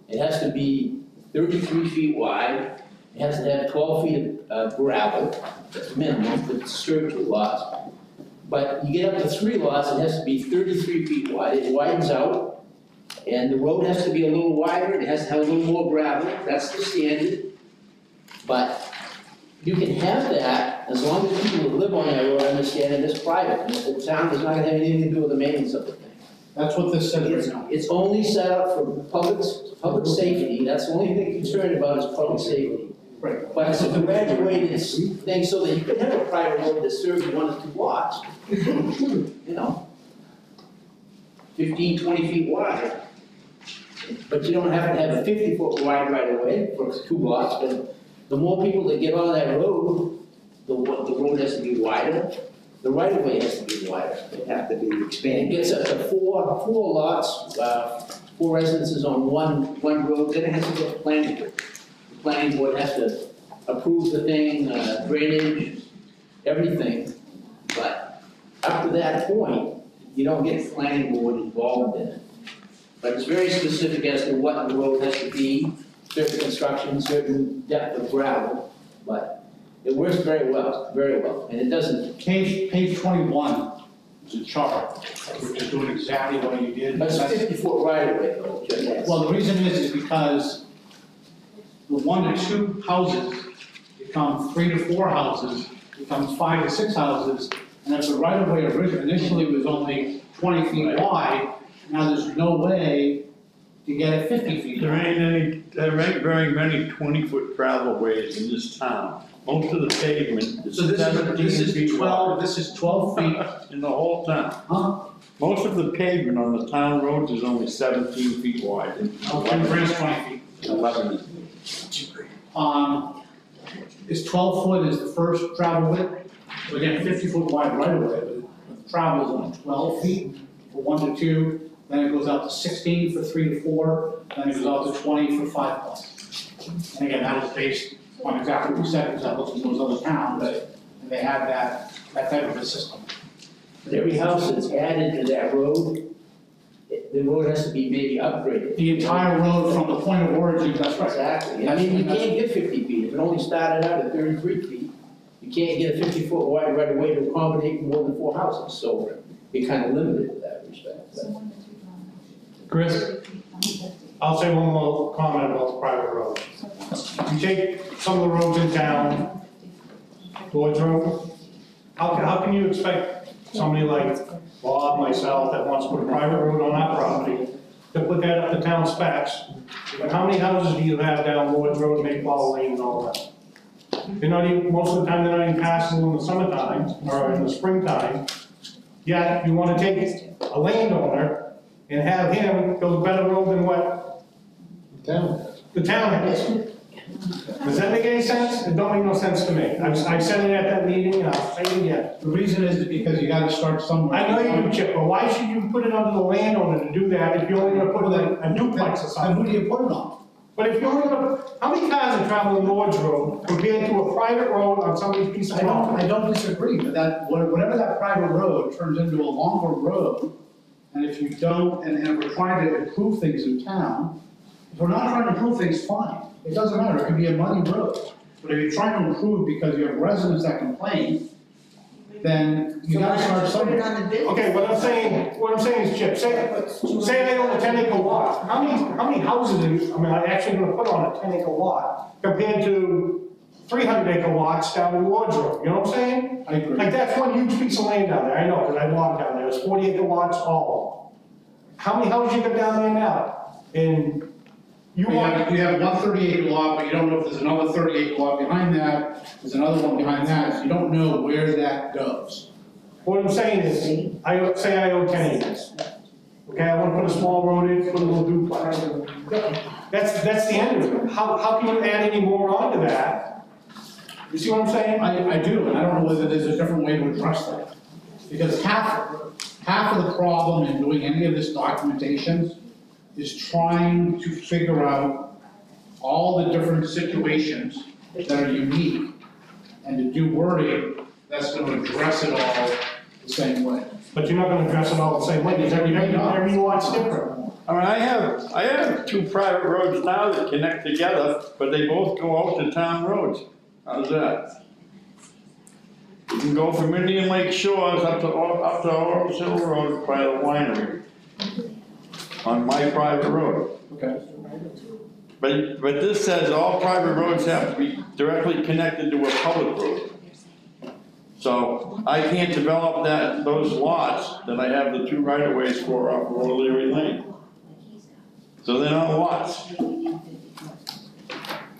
Speaker 15: It has to be 33 feet wide, it has to have 12 feet of gravel, that's minimum, to serve 2 lots. But you get up to 3 lots, it has to be 33 feet wide, it widens out, and the road has to be a little wider, it has to have a little more gravel, that's the standard. But you can have that as long as people who live on that road understand it is private, and the town is not gonna have anything to do with the maintenance of the thing.
Speaker 3: That's what this says right now.
Speaker 15: It's only set up for public safety, that's the only thing concerned about is public safety.
Speaker 3: Right.
Speaker 15: But it's a graduated thing so that you can have a private road that serves 1 or 2 lots, you know, 15, 20 feet wide. But you don't have to have a 50-foot wide right of way for 2 lots, but the more people that get on that road, the road has to be wider, the right of way has to be wider.
Speaker 4: They have to be
Speaker 15: And it
Speaker 4: expanded.
Speaker 15: gets up to four lots, 4 residences on one road, then it has to go to planning board. The planning board has to approve the thing, drainage, everything. But up to that point, you don't get the planning board involved in it. But it's very specific as to what the road has to be, certain construction, certain depth of gravel, but it works very well, and it doesn't.
Speaker 3: Page 21 is a chart, which is doing exactly what you did.
Speaker 15: But it's 50-foot right of way though, Jim.
Speaker 3: Well, the reason is because the 1 to 2 houses become 3 to 4 houses, becomes 5 to 6 houses, and if the right of way initially was only 20 feet wide, now there's no way to get it 50 feet.
Speaker 7: There ain't very many 20-foot travel ways in this town. Most of the pavement is
Speaker 3: So this
Speaker 7: 17
Speaker 3: is
Speaker 7: feet
Speaker 3: 12,
Speaker 7: wide.
Speaker 3: this is 12 feet.
Speaker 7: In the whole town.
Speaker 3: Huh?
Speaker 7: Most of the pavement on the town roads is only 17 feet wide.
Speaker 3: Okay, Grant's 20 feet.
Speaker 7: 11.
Speaker 3: Is 12 foot is the first travel width, so again, 50 foot wide right of way, but the travel is only 12 feet for 1 to 2, then it goes out to 16 for 3 to 4, then it goes out to 20 for 5 plus. And again, that was based on exactly what you said, because I looked at those other towns, and they had that type of a system.
Speaker 15: But every house that's added to that road, the road has to be maybe upgraded.
Speaker 3: The entire road from the point of origin, that's right.
Speaker 15: Exactly. I mean, you can't get 50 feet. If it only started out at 33 feet, you can't get a 50-foot wide right of way to accommodate more than 4 houses. So you're kind of limited in that respect.
Speaker 10: Chris? I'll say one more comment about the private road. You take some of the roads in town, Lloyd's Road, how can you expect somebody like Bob, myself, that wants to put a private road on our property, to put that up to town specs? But how many houses do you have down Lloyd's Road, Mayflower Lane and all that? They're not even, most of the time, they're not even passable in the summertime, or in the springtime. Yet, you wanna take a landowner and have him build a better road than what the town has. Does that make any sense? It don't make no sense to me. I've said it at that meeting, and I'll say it again.
Speaker 3: The reason is because you gotta start somewhere.
Speaker 10: I know you do, Chip, but why should you put it under the landowner to do that if you're only gonna put a duplex or
Speaker 3: And
Speaker 10: something?
Speaker 3: who do you put it on?
Speaker 10: But if you're only gonna, how many cars are traveling Lord's Road compared to a private road on somebody's piece of property?
Speaker 3: I don't disagree, but whatever that private road turns into a longer road, and if you don't, and we're trying to improve things in town, if we're not trying to improve things, fine. It doesn't matter, it could be a muddy road. But if you're trying to improve because you have residents that complain, then you gotta start somewhere.
Speaker 10: Okay, what I'm saying is, Chip, say I own a 10-acre lot, how many houses am I actually gonna put on a 10-acre lot compared to 300-acre lots down in Lord's Road, you know what I'm saying?
Speaker 3: I agree.
Speaker 10: Like, that's one huge piece of land down there, I know, because I walked down there, there's 40-acre lots, all of them. How many houses you got down there now? And you
Speaker 3: You
Speaker 10: want,
Speaker 3: have one 30-acre lot, but you don't know if there's another 30-acre lot behind that, there's another one behind that, so you don't know where that goes.
Speaker 10: what I'm saying is, say I own 10 acres. Okay, I want to put a small road in, put a little duplex. That's the end of it. How can you add any more onto that? You see what I'm saying?
Speaker 3: I do, and I don't know whether there's a different way to address that. Because half of the problem in doing any of this documentation is trying to figure out all the different situations that are unique, and to do wording that's gonna address it all the same way.
Speaker 10: But you're not gonna address it all the same way, because every lot's different.
Speaker 7: I mean, I have two private roads now that connect together, but they both go out to town roads. How's that? You can go from Indian Lake Shores up to Orleans Hill Road by the winery. On my private road.
Speaker 3: Okay.
Speaker 7: But this says all private roads have to be directly connected to a public road. So I can't develop those lots that I have the two right-of-ways for off of O'Leary Lane. So they're not lots.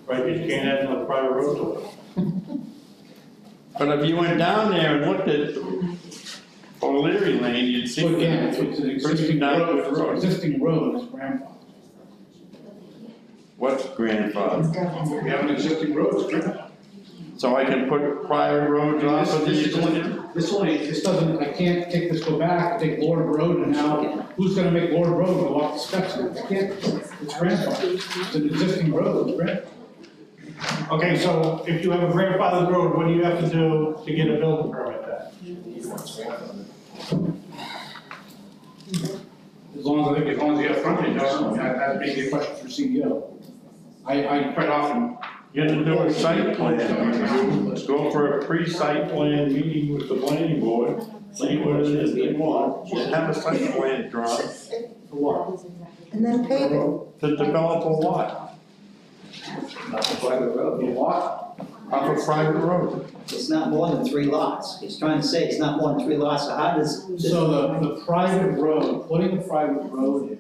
Speaker 10: Right, because you can't add another private road to it.
Speaker 7: But if you went down there and looked at O'Leary Lane, you'd see.
Speaker 3: So again, it's an existing road, existing road is grandfathered.
Speaker 7: What's grandfather?
Speaker 3: We have an existing road, it's grandfathered.
Speaker 7: So I can put private roads off of the existing?
Speaker 3: This doesn't, I can't go back, take Lord Road, and now, who's gonna make Lord Road go off the specs? I can't, it's grandfathered, it's an existing road, it's grandfathered.
Speaker 10: Okay, so if you have a grandfathered road, what do you have to do to get a building permit then?
Speaker 3: As long as you have frontage, that may be a question for CEO. I quite often.
Speaker 7: You have to do a site plan. Let's go for a pre-site plan meeting with the planning board, see what it is they want. You have a site plan drawn.
Speaker 3: For what?
Speaker 12: And then pave it.
Speaker 7: To develop a lot.
Speaker 4: Not a private road.
Speaker 3: A lot?
Speaker 7: Off a private road.
Speaker 4: It's not more than 3 lots. He's trying to say it's not more than 3 lots, so how does?
Speaker 3: So the private road, putting a private road in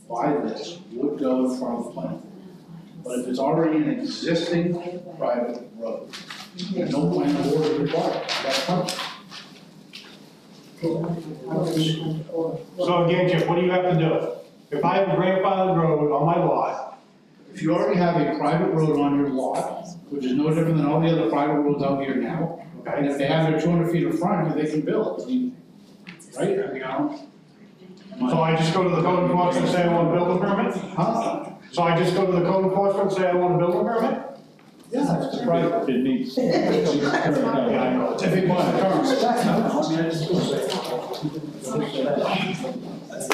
Speaker 3: by this would go in front of the plan. But if it's already an existing private road, no plan of order is required, that's frontage.
Speaker 10: So again, Jeff, what do you have to do? If I have a grandfathered road on my lot,
Speaker 3: If you already have a private road on your lot, which is no different than all the other private roads out here now, and if they have their 200 feet of frontage, they can build, I mean, right? I mean, I don't.
Speaker 10: so I just go to the code enforcement and say I want a building permit?
Speaker 3: Huh?
Speaker 10: So I just go to the code enforcement and say I want a building permit?
Speaker 3: Yeah, it's private.
Speaker 1: It needs.
Speaker 10: Yeah, I know.
Speaker 3: If they want a current spec, no, I mean, I just go say.
Speaker 10: That's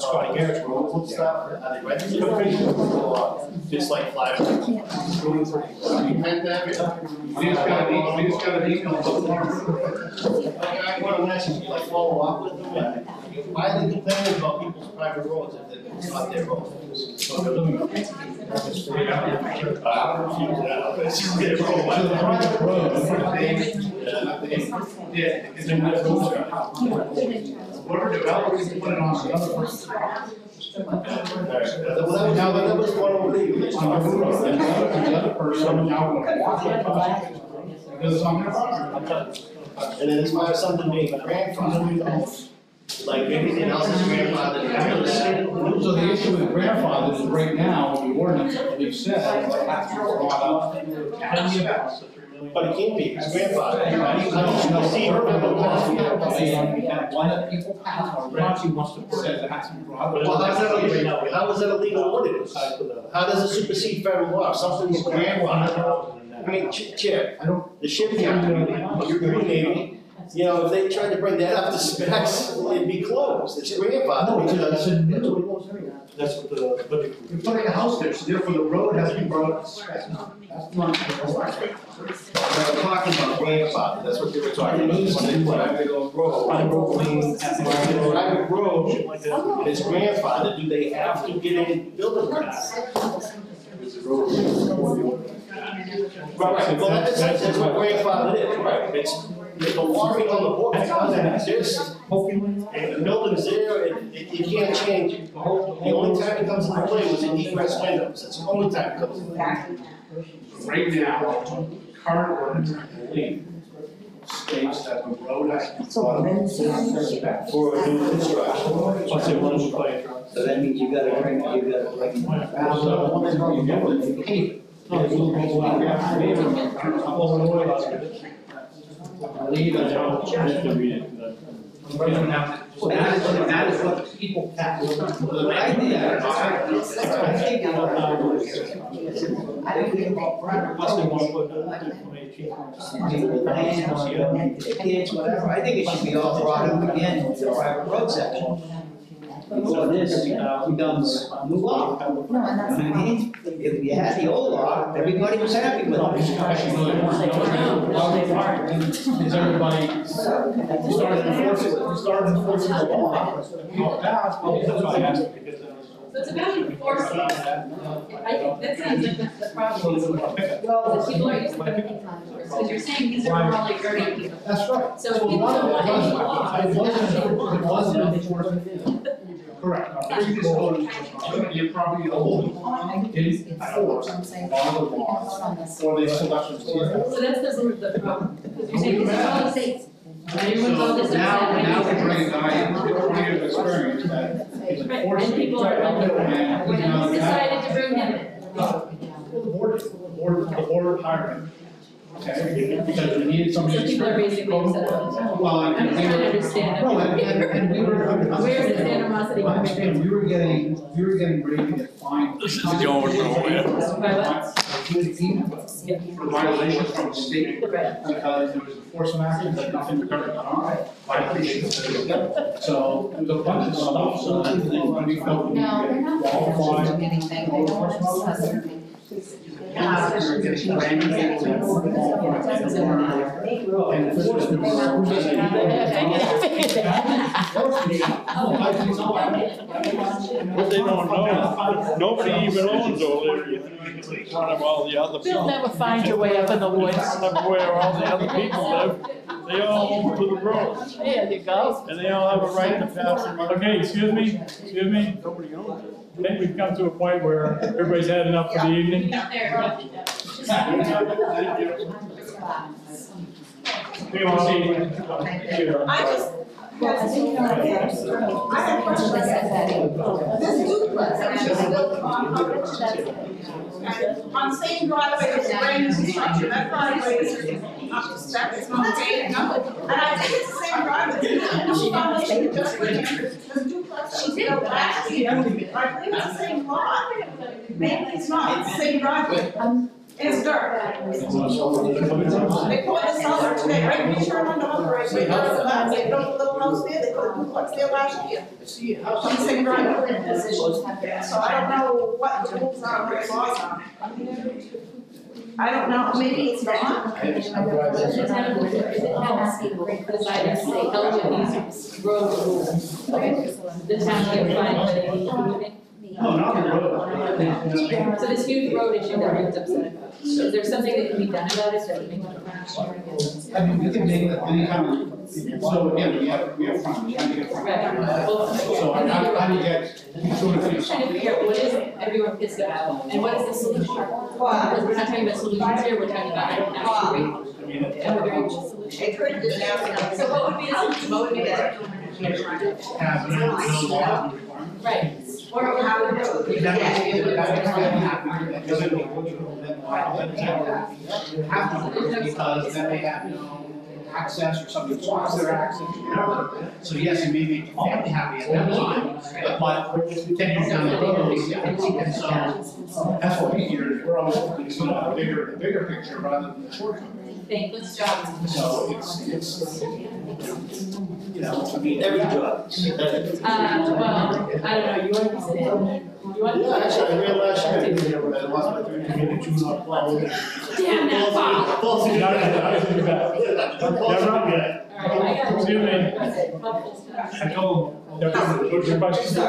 Speaker 10: Scotty Garrett's road.
Speaker 6: What's that? Are they registered? Just like flag.
Speaker 3: We just got an email from the farmer.
Speaker 6: I want to mention, you like follow up with them, and you finally complain about people's private roads if it's not their road.
Speaker 3: So the private road, yeah, it's in that road. Whatever developers put it on the other person's property.
Speaker 6: Now, that was one over there.
Speaker 3: It's on the road, and the other person now going to walk it because it's on their property.
Speaker 6: And then as far as something being grandfathered, like anything else is grandfathered.
Speaker 3: So the issue with grandfather is right now, the ordinance, we've said, it has to be brought up in the event.
Speaker 6: But it can't be, it's grandfathered.
Speaker 3: Why let people pass, or Ramsey wants to say it has to be brought up.
Speaker 6: Well, how is that a legal ordinance? How does it supersede federal law? Something's grandfathered. I mean, Chip, the shipyard, your Navy, you know, if they tried to bring that up to specs, it'd be closed. It's grandfathered.
Speaker 3: That's what but you're putting a house there, so therefore the road has to be brought up to specs. That's not.
Speaker 6: They're talking about grandfather, that's what they were talking about. When they put private road is grandfather, do they have to get any building permits? Right, well, that's what grandfather is, right? It's the walking on the board, it doesn't exist. And the building's there, you can't change it. The only time it comes into play was in egress windows, that's the only time it comes into play.
Speaker 3: Right now, current ordinance, I believe, states that the road has to be brought up to spec.
Speaker 6: For a new construction.
Speaker 4: So that means you gotta bring.
Speaker 3: I believe that,
Speaker 15: Well, that is what people have.
Speaker 4: I think, kids, whatever, I think it should be all brought up again with the private road section. So this becomes a new law.
Speaker 2: No, and that's
Speaker 4: I mean, if you had the old law, everybody was happy with it.
Speaker 3: Is everybody started enforcing the law? That's why I asked, because
Speaker 9: So it's about enforcing. I think that sounds like that's the problem. Well, people are used to putting time first, because you're saying these are probably dirty people.
Speaker 3: that's right.
Speaker 9: So if people don't want any law.
Speaker 3: It wasn't enforced. Correct. Previous code, your property owned didn't enforce all the laws or the selections.
Speaker 9: So that's the problem, because you're saying this is all the states. Everyone's all this.
Speaker 3: Now we bring a guy with 20 years of experience that is enforcing.
Speaker 9: And people are,
Speaker 3: And he's not-
Speaker 9: who decided to bring him in?
Speaker 3: The board hired him. Okay, because we needed somebody.
Speaker 9: So people are basically upset all the time.
Speaker 3: Well,
Speaker 9: I'm just trying to understand.
Speaker 3: No, and we were.
Speaker 9: Where is the animosity coming from?
Speaker 3: And we were getting ready to get fined.
Speaker 7: This is going nowhere.
Speaker 9: By what?
Speaker 3: For violations from the state, because there was enforcement action that nothing the government on, violations. So there's a bunch of stuff, so I think when we felt we
Speaker 2: No, they're not
Speaker 3: qualified.
Speaker 2: doing anything, they don't want to discuss anything.
Speaker 7: What they don't know, nobody even owns all area three, in front of all the other people.
Speaker 11: You'll never find your way up in the woods.
Speaker 7: Where all the other people live, they all own to the road,
Speaker 11: There you go.
Speaker 7: and they all have a right to pass them.
Speaker 1: Okay, excuse me,
Speaker 7: Nobody owns it.
Speaker 1: I think we've come to a point where everybody's had enough for the evening.
Speaker 3: We want to see.
Speaker 14: I just, I have a question. This duplex, that was just built on the same driveway as the brand new construction, that driveway is up to spec, it's not paved, no. And I think it's the same driveway, no foundation, just for the duplex, she built last year. I believe it's the same lot, maybe it's not, it's the same driveway. It's dirt. They put the cellar today, right, we sure on the right, they built a little house there, they put a duplex there last year. On the same driveway. So I don't know what the rules are, what the laws are. I don't know, maybe it's not.
Speaker 9: Is it now decided to say, help with these road rules? The town can find.
Speaker 3: No, not the road.
Speaker 9: So this huge road issue that everyone's upset about, is there something that can be done about it that would make it?
Speaker 3: I mean, we can make it any kind of, so again, we have frontage, how do you get frontage? So how do you get,
Speaker 9: I'm trying to figure out what is everyone pissed about, and what is the solution? Because we're not talking about solutions here, we're talking about, I don't actually, and we're very solution. So what would be the solution, what would be better?
Speaker 3: have no law?
Speaker 9: Right, or how would it go?
Speaker 3: Because then they have no access or somebody blocks their access or whatever. So yes, it may make the family happy at that time, but 10 years down the road, and so that's what we hear, we're always looking at the bigger picture rather than the short term.
Speaker 9: Thankless jobs.
Speaker 3: So it's, you know, I mean,
Speaker 6: Every job.
Speaker 9: Well, I don't know, you want to sit in? You want to?
Speaker 6: Yeah, actually, I ran last year, I lost my 3 years.
Speaker 9: Damn that Bob.
Speaker 1: Excuse me. I told them, what's your question?
Speaker 5: So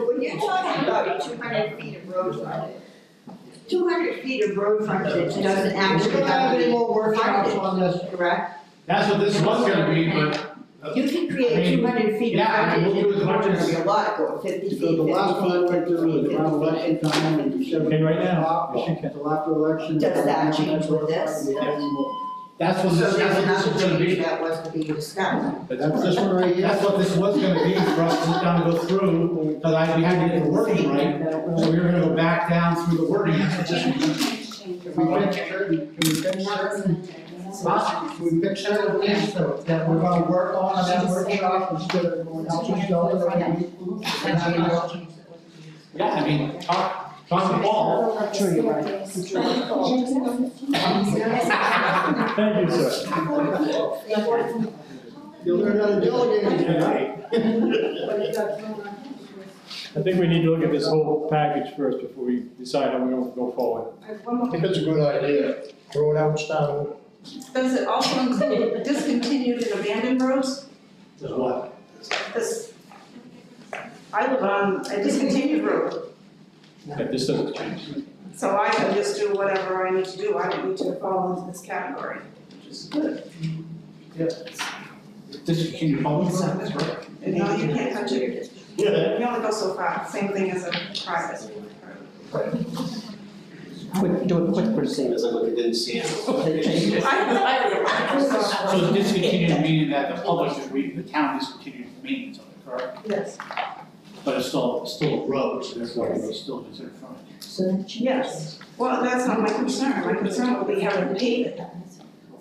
Speaker 5: when you're talking about 200 feet of road frontage, 200 feet of road frontage doesn't actually have any more work on this, correct?
Speaker 3: That's what this was gonna be, but.
Speaker 5: You can create 200 feet of
Speaker 3: Yeah,
Speaker 5: frontage,
Speaker 3: we'll do as much
Speaker 5: it's
Speaker 3: as.
Speaker 5: gonna be a lot, go 50 feet, 50
Speaker 8: Because the last one I went
Speaker 5: feet,
Speaker 8: through
Speaker 5: 50
Speaker 8: was around
Speaker 5: feet.
Speaker 8: election time, and you said.
Speaker 1: Okay, right now,
Speaker 8: Until after election.
Speaker 5: Does that change with this?
Speaker 3: That's what
Speaker 5: So
Speaker 3: this,
Speaker 5: there's
Speaker 3: that's what
Speaker 5: another
Speaker 3: this is gonna
Speaker 5: change
Speaker 3: be.
Speaker 5: that was to be discussed.
Speaker 8: But that's this one right here.
Speaker 3: That's what this was gonna be for us to sit down and go through, because we had to get the wording right. So we were gonna go back down through the wording, that's what this was.
Speaker 8: If we fix certain, can we fix certain
Speaker 10: We picked certain things that we're gonna work on in that workshop instead of going out to the.
Speaker 3: Yeah, I mean, talk to Paul.
Speaker 11: I'm sure you're right.
Speaker 1: Thank you, sir.
Speaker 8: You'll learn how to delegate tonight.
Speaker 1: I think we need to look at this whole package first before we decide how we're going to go forward.
Speaker 8: I think that's a good idea. Throw it out, start.
Speaker 14: Does it also include discontinued and abandoned roads?
Speaker 3: Does what?
Speaker 14: This, I live on a discontinued road,
Speaker 1: Okay, this doesn't change.
Speaker 14: so I can just do whatever I need to do. I don't need to fall into this category, which is good.
Speaker 3: Discontinued homes, that's right.
Speaker 14: And no, you can't touch it. You only go so far, same thing as a private.
Speaker 11: Do a quick proceed.
Speaker 6: As I look, I didn't see it.
Speaker 3: So discontinued meaning that the public is the town discontinued maintenance of it, correct?
Speaker 14: Yes.
Speaker 3: But it's still a road, so therefore it's still considered frontage.
Speaker 14: Yes, well, that's not my concern. My concern will be having to pave it.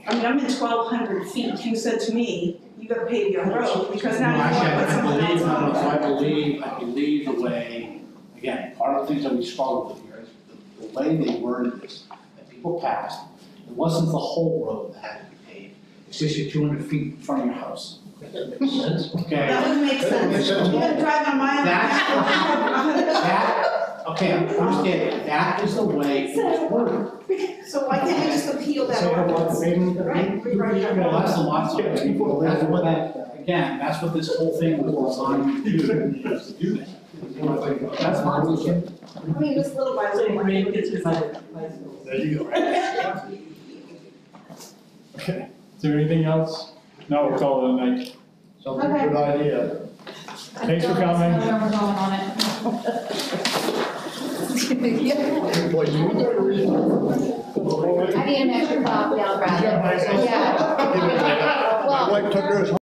Speaker 14: I mean, I'm in 1,200 feet. You said to me, you gotta pave your road, because now you want to put something else on.
Speaker 3: I believe the way, again, part of the things that we struggled with here is the way they worded this, that people passed, it wasn't the whole road that had to be paved. It's just your 200 feet in front of your house.
Speaker 8: That makes sense.
Speaker 3: Okay?
Speaker 14: That would make sense. You gotta drive on my.
Speaker 3: Okay, I understand, that is the way it was worded.
Speaker 14: So why can't we just appeal that
Speaker 10: So
Speaker 14: ordinance?
Speaker 10: about the pavement?
Speaker 14: Right, rewrite that.
Speaker 3: Well, that's the lot size, that's what that, again, that's what this whole thing was designed to do, was to do that. That's my vision.
Speaker 14: I mean, just little by little.
Speaker 8: There you go.
Speaker 1: Okay, is there anything else? No, we'll call it a night.
Speaker 8: Sounds like a good idea.
Speaker 1: Thanks for coming.
Speaker 2: We're going on it.
Speaker 8: Boy, you better read.
Speaker 2: I need an extra copy, I'll grab it. Yeah.
Speaker 8: My wife took hers home.